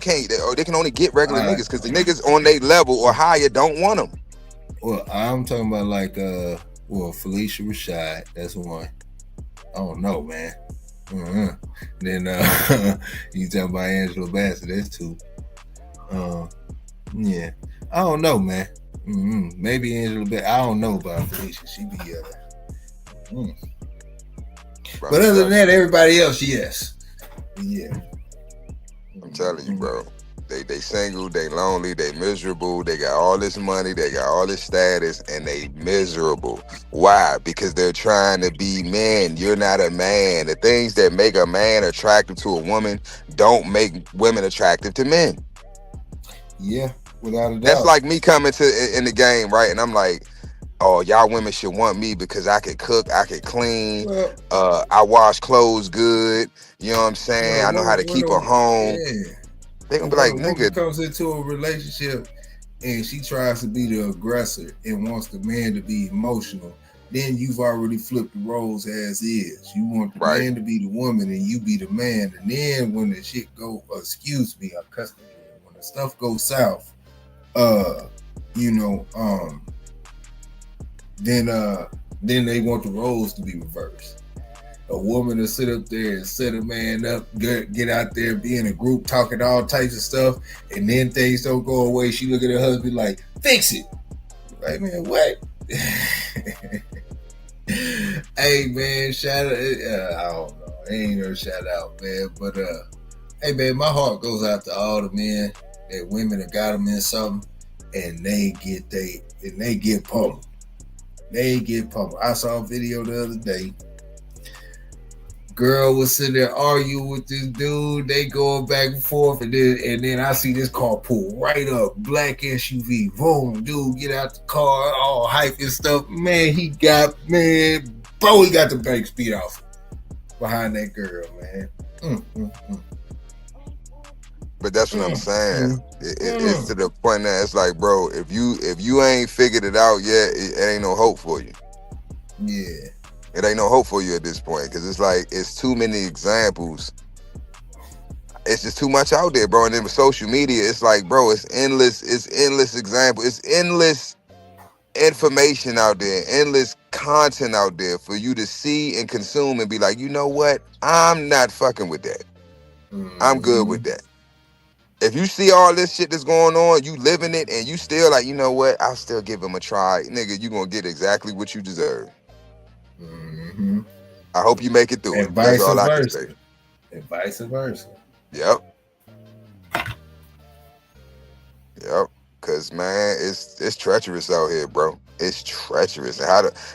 can only get regular niggas because the niggas on their level or higher don't want them. Well, I'm talking about like Felicia Rashad. That's one. I don't know, man. Then you talking about Angela Bassett. That's two. Yeah, I don't know, man. Maybe Angela Bassett. I don't know about Felicia. She be But other than that, everybody else, yes. Yeah. I'm telling you, bro. They single, they lonely, they miserable, they got all this money, they got all this status, and they miserable. Why? Because they're trying to be men. You're not a man. The things that make a man attractive to a woman don't make women attractive to men. Yeah, without a doubt. That's like me coming in the game, right? And I'm like, oh, y'all women should want me because I could cook, I could clean, I wash clothes good. You know what I'm saying? I know how to keep a home. Yeah. They gonna be like, nigga, comes into a relationship and she tries to be the aggressor and wants the man to be emotional. Then you've already flipped the roles as is. You want the man to be the woman and you be the man. And then when the shit go, excuse me, I'm cussing again. When the stuff goes south, then they want the roles to be reversed. A woman to sit up there and set a man up, get out there, be in a group talking all types of stuff, and then things don't go away. She look at her husband like, fix it. Like, man, what? Hey, man, shout out. I don't know. Ain't no shout out, man. But, hey, man, my heart goes out to all the men that women have got them in something, and they get pummeled. They get pummeled. I saw a video the other day. Girl was sitting there arguing with this dude. They going back and forth, and then I see this car pull right up, black SUV. Boom, dude, get out the car, all hype and stuff. Man, he got the brake speed off behind that girl, man. But that's what I'm saying. It's to the point that it's like, bro, if you ain't figured it out yet, it ain't no hope for you. Yeah. It ain't no hope for you at this point because it's like it's too many examples. It's just too much out there, bro. And then with social media, it's like, bro, it's endless examples. It's endless information out there, endless content out there for you to see and consume and be like, you know what? I'm not fucking with that. I'm good with that. If you see all this shit that's going on, you living it, and you still like, you know what? I'll still give him a try. Nigga, you gonna get exactly what you deserve. I hope you make it through. And vice versa. And vice versa. Yep. Cause man, it's treacherous out here, bro. It's treacherous.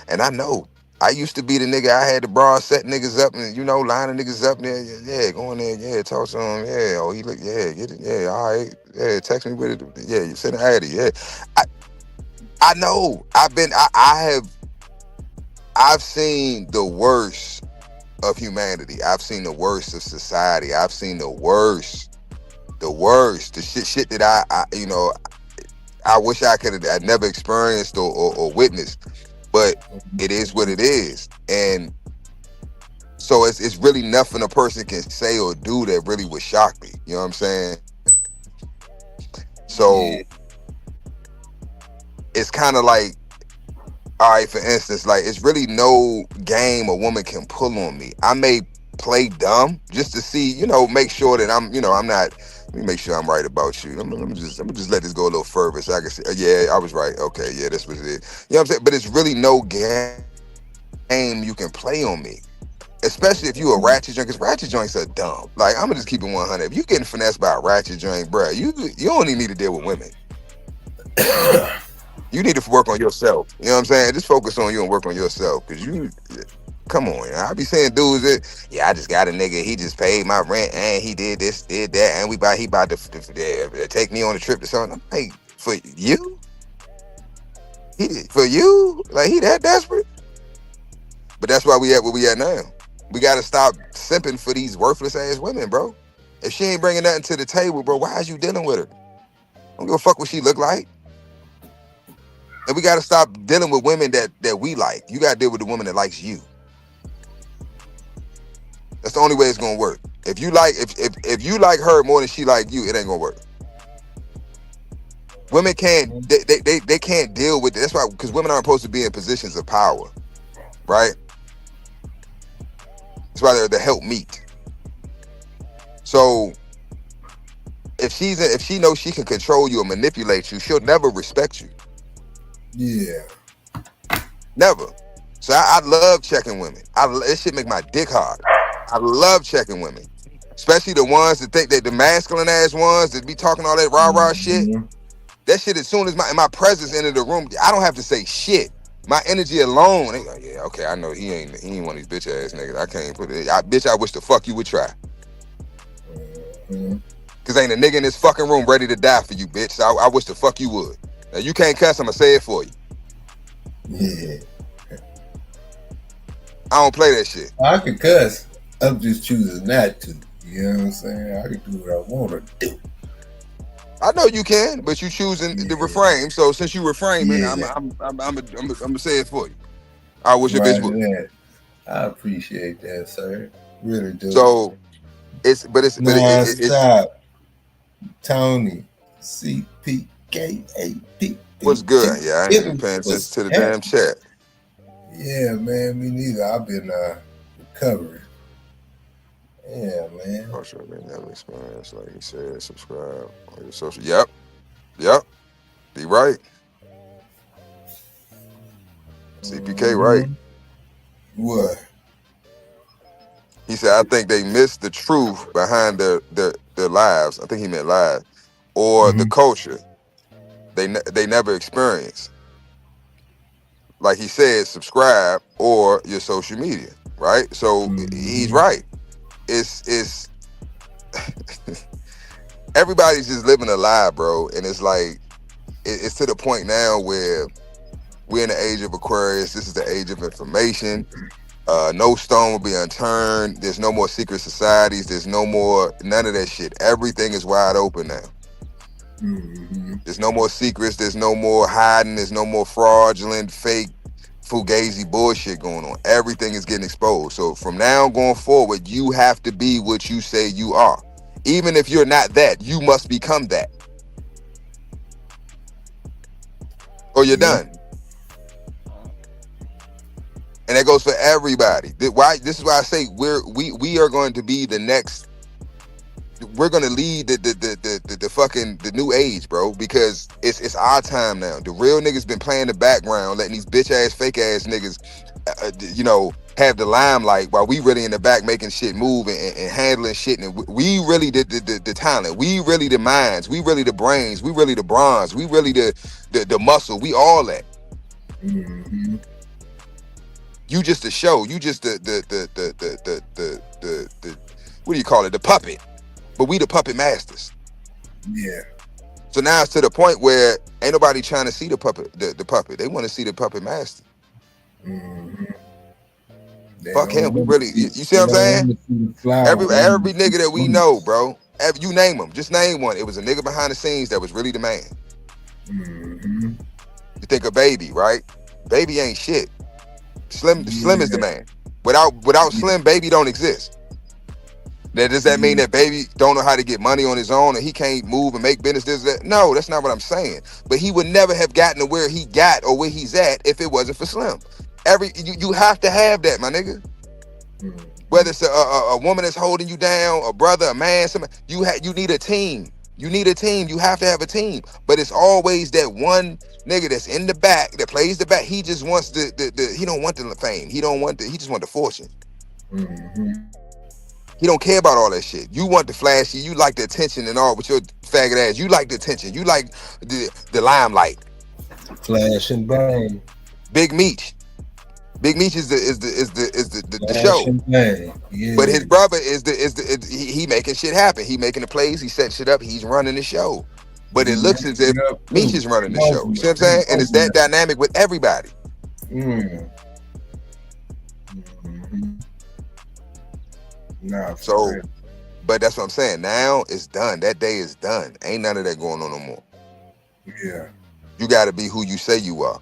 And I know. I used to be the nigga. I had the bra set niggas up and lining niggas up there. Yeah, go in there. Yeah, talk to him. Yeah, oh he look. Yeah, get it. Yeah, all right. Yeah, text me with it. Yeah, you send it at it. Yeah, I know. I've seen the worst of humanity. I've seen the worst of society. I've seen the worst. The shit that I wish I could have never experienced or witnessed. But it is what it is. And so it's really nothing a person can say or do that really would shock me. You know what I'm saying? So it's kind of like, all right, for instance, like it's really no game a woman can pull on me. I may play dumb just to see, make sure that I'm not. Let me make sure I'm right about you. I'm gonna just let this go a little further so I can see. Yeah, I was right. Okay, yeah, this was it. You know what I'm saying? But it's really no game you can play on me. Especially if you a ratchet joint, because ratchet joints are dumb. Like, I'm gonna just keep it 100. If you getting finessed by a ratchet joint, bruh, you don't even need to deal with women. You need to work on yourself. You know what I'm saying? Just focus on you and work on yourself. Because you, come on. I be saying dudes that, yeah, I just got a nigga. He just paid my rent and he did this, did that, and he about to take me on a trip to something. I'm like, for you? For you? Like, he that desperate? But that's why we at where we at now. We got to stop simping for these worthless ass women, bro. If she ain't bringing nothing to the table, bro, why is you dealing with her? Don't give a fuck what she look like. And we got to stop dealing with women that we like. You got to deal with the woman that likes you. That's the only way it's gonna work. If you like her more than she like you, it ain't gonna work. Women can't they can't deal with it. That's why, because women aren't supposed to be in positions of power, right? That's why they're the help meet. So if she knows she can control you or manipulate you, she'll never respect you. Yeah. Never. So I love checking women. This shit make my dick hard. I love checking women, especially the ones that think that the masculine ass ones that be talking all that rah shit. That shit, as soon as my presence into the room, I don't have to say shit. My energy alone, they go, yeah, okay, I know he ain't one of these bitch ass niggas. I can't put it. Bitch, I wish the fuck you would try. Cause ain't a nigga in this fucking room ready to die for you, bitch. So I wish the fuck you would. Now you can't cuss, I'ma say it for you. Yeah. I don't play that shit. I can cuss. I'm just choosing not to. You know what I'm saying? I can do what I want to do. I know you can, but you choosing to refrain. So since you refraining, I'm gonna say it for you. I wish your bitch would. I appreciate that, sir. Really do. So it's stop. Tony CPKAP. What's good? Yeah, I ain't been paying attention to the damn chat. Yeah, man, me neither. I've been recovering. Yeah, man. Social media experience, like he said, subscribe on your social. Yep. Be right. CPK, right? What? He said, I think they missed the truth behind their lives. I think he meant lives. Or the culture they never experienced. Like he said, subscribe or your social media, right? So he's right. It's everybody's just living a lie, bro. And it's like, it's to the point now where we're in the age of Aquarius. This is the age of information. No stone will be unturned. There's no more secret societies. There's no more, none of that shit. Everything is wide open now. There's no more secrets. There's no more hiding. There's no more fraudulent, fake, fugazi bullshit going on. Everything is getting exposed. So from now going forward, you have to be what you say you are. Even if you're not that, you must become that. Or you're done. And that goes for everybody. This is why I say we are going to be the next. We're gonna lead the fucking the new age, bro, because it's our time now. The real niggas been playing the background, letting these bitch ass, fake ass niggas, have the limelight while we really in the back making shit move and handling shit. And we really the talent. We really the minds. We really the brains. We really the bronze. We really the muscle. We all that. You just a show. You just the what do you call it? The puppet. But we the puppet masters. Yeah. So now it's to the point where ain't nobody trying to see the puppet. The puppet. They want to see the puppet master. Fuck him. We really. You see what I'm saying? Every nigga that we know, bro. You name them. Just name one. It was a nigga behind the scenes that was really the man. You think of Baby, right? Baby ain't shit. Slim is the man. Without Slim, Baby don't exist. Now, does that mean that Baby don't know how to get money on his own and he can't move and make business? This, that? No, that's not what I'm saying. But he would never have gotten to where he got or where he's at if it wasn't for Slim. You have to have that, my nigga. Whether it's a woman that's holding you down, a brother, a man, somebody, you need a team. You need a team. You have to have a team. But it's always that one nigga that's in the back that plays the back. He just wants he don't want the fame. He just want the fortune. Mm-hmm. He don't care about all that shit. You want the flashy, you like the attention and all with your faggot ass. You like the attention. You like the limelight. Flash and bang. Big Meech. Big Meech is the Flash show. and bang. Yeah. But his brother he making shit happen. He making the plays, he setting shit up, he's running the show. But it looks as if Meech is running the show. You see what I'm saying? And it's that dynamic with everybody. Mm. Mm-hmm. Nah, so, but that's what I'm saying. Now it's done. That day is done. Ain't none of that going on no more. Yeah. You got to be who you say you are.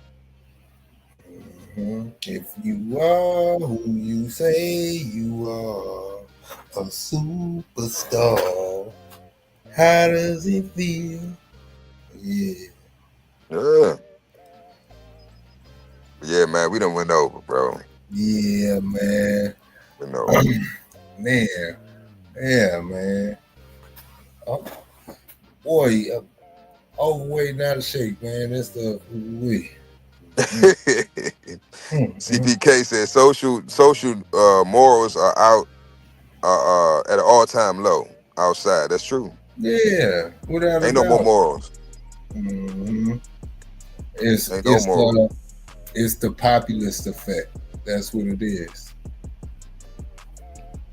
Mm-hmm. If you are who you say you are, a superstar, how does it feel? Yeah. Yeah, man. We done went over, bro. Yeah, man. Went over. Man. Yeah, man. Oh, boy, overweight, not a shake, man. That's the we. CPK says social morals are out at an all-time low outside. That's true. Yeah, without ain't no more morals. Mm-hmm. It's the populist effect. That's what it is.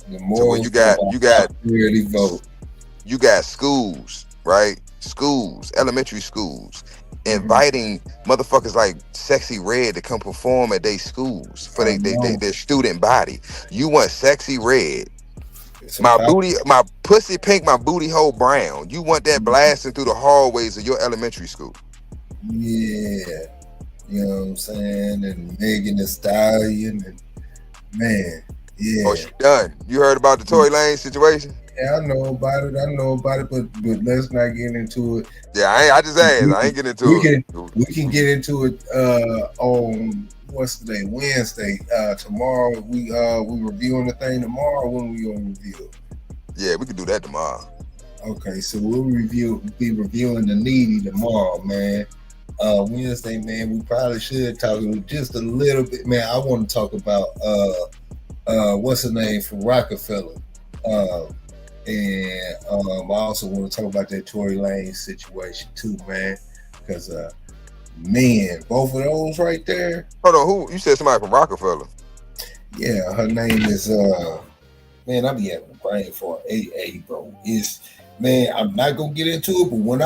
The morals. So when you got schools, right? Schools, elementary schools, inviting motherfuckers like Sexy Red to come perform at their schools for their student body. You want Sexy Red, my pussy pink, my booty hole brown. You want that blasting through the hallways of your elementary school. Yeah. You know what I'm saying? And Megan Thee Stallion, and man, yeah. Oh, she done. You heard about the Tory Lanez situation? Yeah, I know about it, but let's not get into it. Yeah, I just asked. I ain't getting into it. We can get into it on what's the day? Wednesday. Tomorrow we reviewing the thing tomorrow. When we gonna review it? Yeah, we can do that tomorrow. Okay, so we'll be reviewing The Needy tomorrow, man. Wednesday, man, we probably should talk just a little bit, man. I want to talk about what's the name for Rockefeller, and I also want to talk about that Tory Lanez situation too, man, because man, both of those right there. Hold on, who you said somebody from Rockefeller? Yeah, her name is man, I be having a brain for AA, bro. Man, I'm not gonna get into it, but when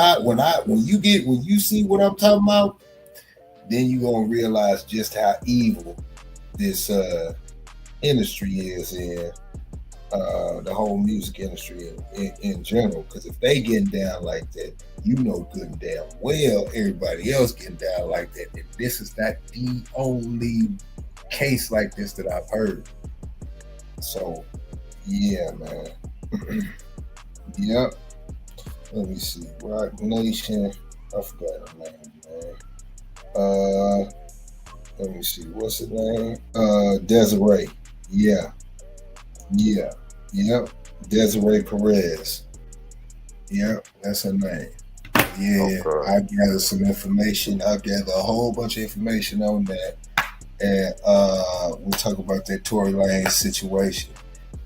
you see what I'm talking about, then you gonna realize just how evil this industry is in the whole music industry in general. Because if they getting down like that, you know good and damn well everybody else getting down like that. And this is not the only case like this that I've heard. So yeah, man. Yep. Let me see. Rock Nation. I forgot her name, man. Let me see. What's her name? Desiree. Yeah. Yep. Desiree Perez. Yep, that's her name. Yeah. Okay. I gathered some information. I gathered a whole bunch of information on that. And we'll talk about that Tory Lanez situation.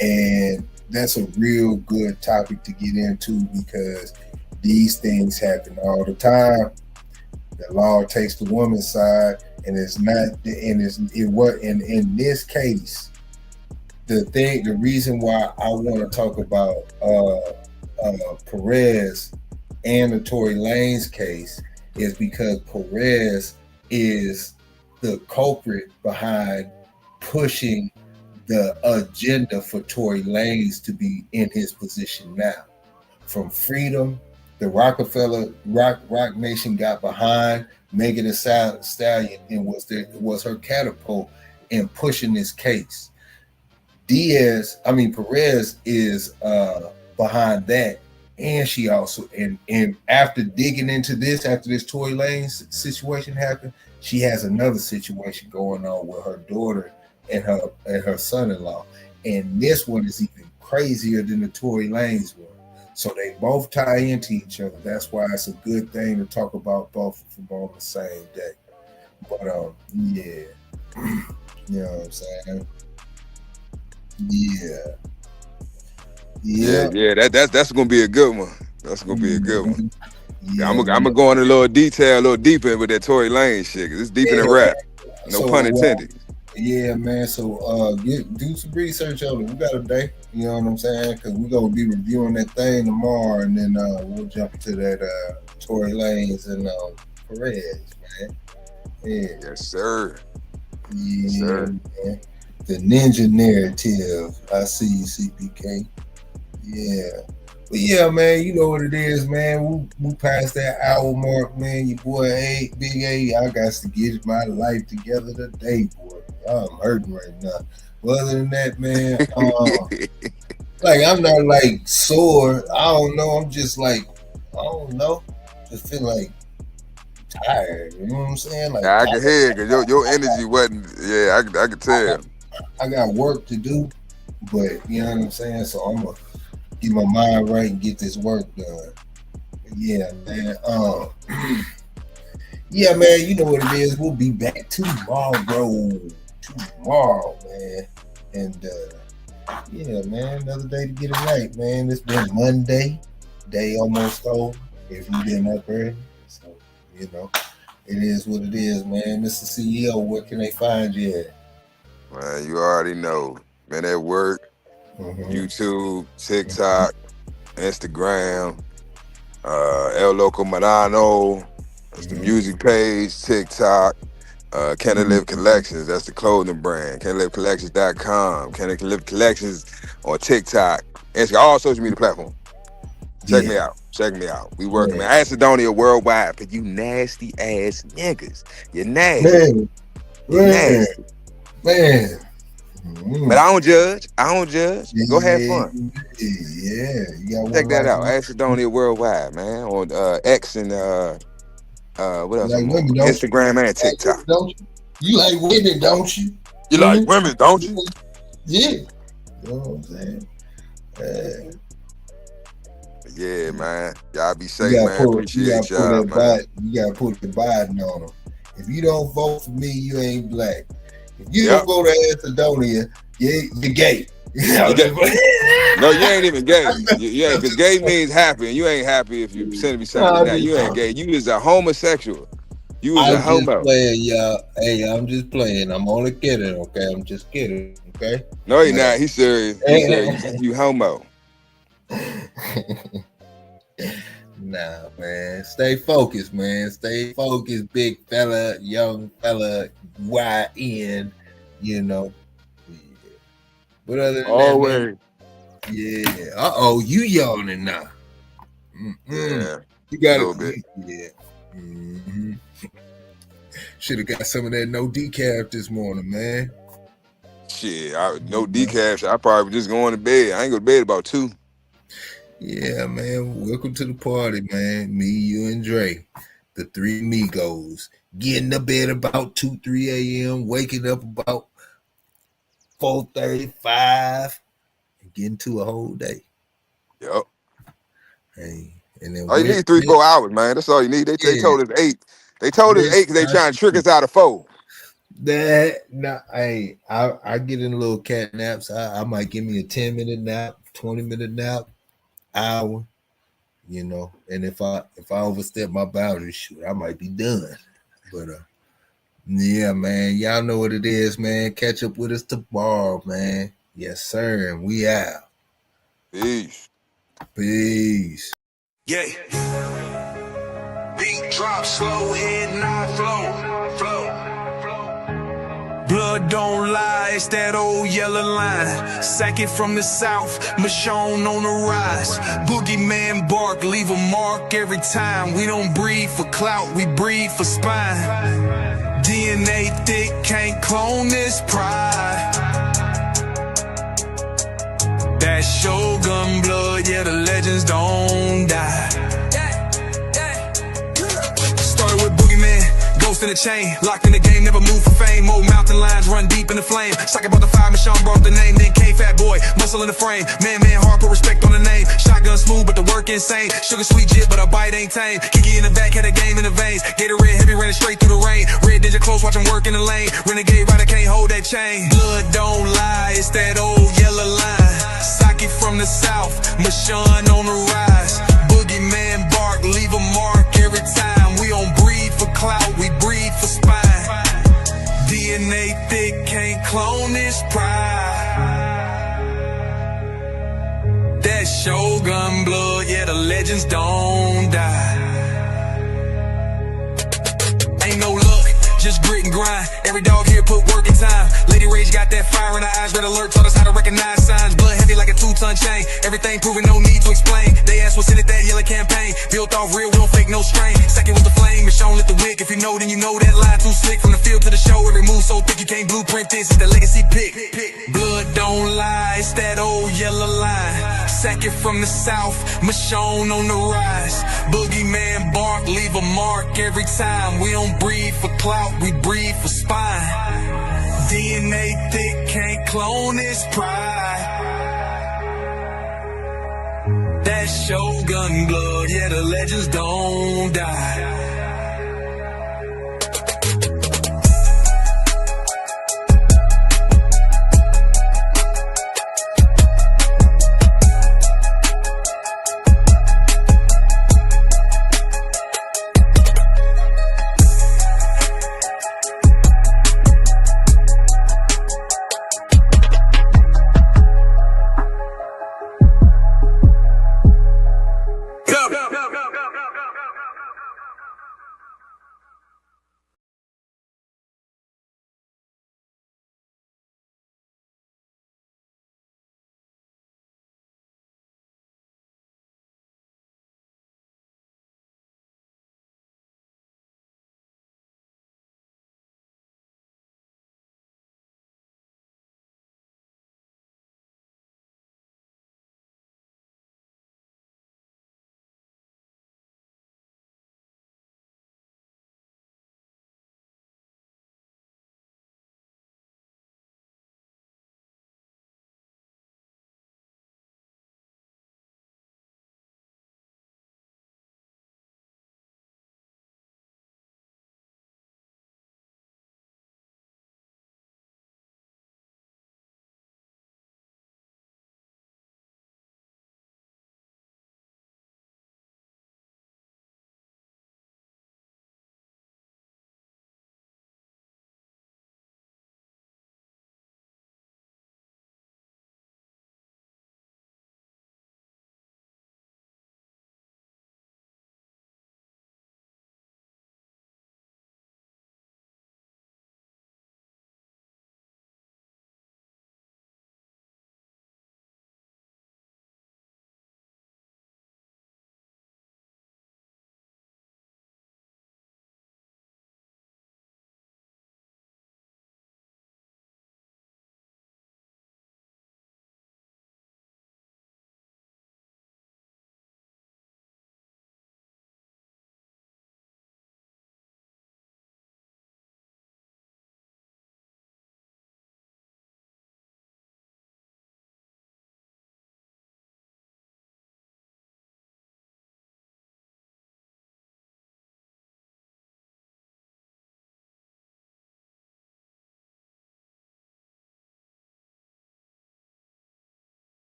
And that's a real good topic to get into because these things happen all the time. The law takes the woman's side, and it's not. And in this case, the reason why I want to talk about Perez and the Tory Lanez case is because Perez is the culprit behind pushing the agenda for Tory Lanez to be in his position now. From freedom, the Rockefeller Rock Nation got behind Megan Thee Stallion and was her catapult in pushing this case. Perez is behind that, and she also and after digging into this, after this Tory Lanez situation happened, she has another situation going on with her daughter and her son-in-law, and this one is even crazier than the Tory Lanez one. So they both tie into each other. That's why it's a good thing to talk about both of them on the same day. But yeah, you know what I'm saying. Yeah. That's gonna be a good one. That's gonna be a good one. Yeah, I'm gonna go into a little detail, a little deeper with that Tory Lanez shit. 'Cause it's deep in the rap. No pun intended. Yeah, man. So do some research on it. We got a day. You know what I'm saying? Because we're gonna be reviewing that thing tomorrow, and then we'll jump to that Tory Lanez and Perez, man. Yeah. Yes, sir. Yeah, Yes, sir. man. The ninja narrative. I see you, CPK. Yeah. But yeah, man, you know what it is, man. We passed that hour mark, man. Your boy Big A, I got to get my life together today, boy. I'm hurting right now. But other than that, man, like I'm not like sore. I don't know. I'm just like, I don't know. Just feel like tired. You know what I'm saying? Like I can hear because your energy wasn't. Yeah, I could tell. I got work to do, but you know what I'm saying. So I'm gonna get my mind right and get this work done. But yeah, man. Yeah, man. You know what it is. We'll be back tomorrow, man. And yeah, man. Another day to get it right, man. It's been Monday, day almost over. If you didn't up early, so you know, it is what it is, man. Mr. CEO, where can they find you at? Man, you already know. Man, at work, YouTube, TikTok, Instagram, El Loco Marano. That's the music page, TikTok. Canada Live Collections, that's the clothing brand. CanadaLiveCollections.com. Canada Live Collections on TikTok. Instagram, all social media platforms. Check me out. Check me out. We working, man. Acidonia worldwide for you nasty ass niggas. You're nasty. Man. But I don't judge. Go have fun. Yeah. You got check that out. Acidonia worldwide, man. On X and what else? Like women, Instagram and TikTok. You like women, don't you? You like women, don't you? Yeah. You know what I'm saying? Yeah, man. Y'all be safe, man. Appreciate y'all, man. You gotta put the Biden on them. If you don't vote for me, you ain't black. If you don't go to Acidonia, you're gay. No, you ain't even gay. Yeah, because gay means happy, and you ain't happy if you send me something like that. You ain't gay. You is a homosexual. You is a homo. I'm just playing, y'all. Hey, I'm just playing. I'm only kidding, okay? I'm just kidding, okay? No, you're not. He's serious. He's serious. You homo. Nah, man. Stay focused, man. Stay focused, big fella, young fella, YN, you know. Yeah. But other than always. That, man, yeah. You yawning now. Yeah. You got a little bit. Yeah. Should have got some of that no decaf this morning, man. Shit, no decaf. I probably just going to bed. I ain't go to bed about 2. Yeah, man. Welcome to the party, man. Me, you, and Dre. The 3 amigos. Getting to bed about 2-3 a.m. Waking up about 4:35. And getting to a whole day. Yep. Hey, and then all you need 3-4 hours, man. That's all you need. They told us 8. They told us 8 because they trying to trick us out of 4. I get in little cat naps. I might give me a 10-minute nap, 20-minute nap, hour, you know. And if I overstep my boundaries, shoot, I might be done. But yeah, man, y'all know what it is, man. Catch up with us tomorrow, man. Yes, sir. And we out. Peace. Yeah. Beat drop slow, head not flow. Blood don't lie, it's that old yellow line. Sack it from the south, Michonne on the rise. Boogeyman bark, leave a mark every time. We don't breathe for clout, we breathe for spine. DNA thick, can't clone this pride. That Shogun blood, yeah, the legends don't die. Started with Boogeyman, ghost in the chain, locked in the game, never move for fame. Old mountain lions run deep in the flame. Sock about the fire, Michonne brought the name, then came Fat Boy, muscle in the frame. Man, hard, put respect on the name. Shotgun Shotgun smooth, but the work insane. Sugar sweet jit, but our bite ain't tame. Kiki in the back, had a game in the veins. Gatorade heavy, running straight through the rain. Red Ninja close, watch him work in the lane. Renegade rider can't hold that chain. Blood don't lie, it's that old yellow line. Saki from the south, Michonne on the rise. Boogeyman bark, leave a mark every time. We don't breed for clout, we breed for spine. DNA thick, can't clone this pride. That Shogun blood, yeah, the legends don't die. Ain't no luck, just grit and grind. Every dog here put work in time. Lady Rage got that fire in her eyes. Red alert taught us how to recognize signs. Blood heavy like a 2-ton chain. Everything proven, no need to explain. They asked what's in it, that yellow campaign. Built off real, we don't fake no strain. Second was the flame, Michonne lit the wick. If you know, then you know that line too slick. From the field to the show, every move so thick you can't blueprint this. It's the legacy pick. Blood don't lie, it's that old yellow line. Second from the south, Michonne on the rise. Boogeyman bark, leave a mark every time. We don't breed for clout, we breed for spine. DNA thick, can't clone this pride. That Shogun blood, yeah, the legends don't die.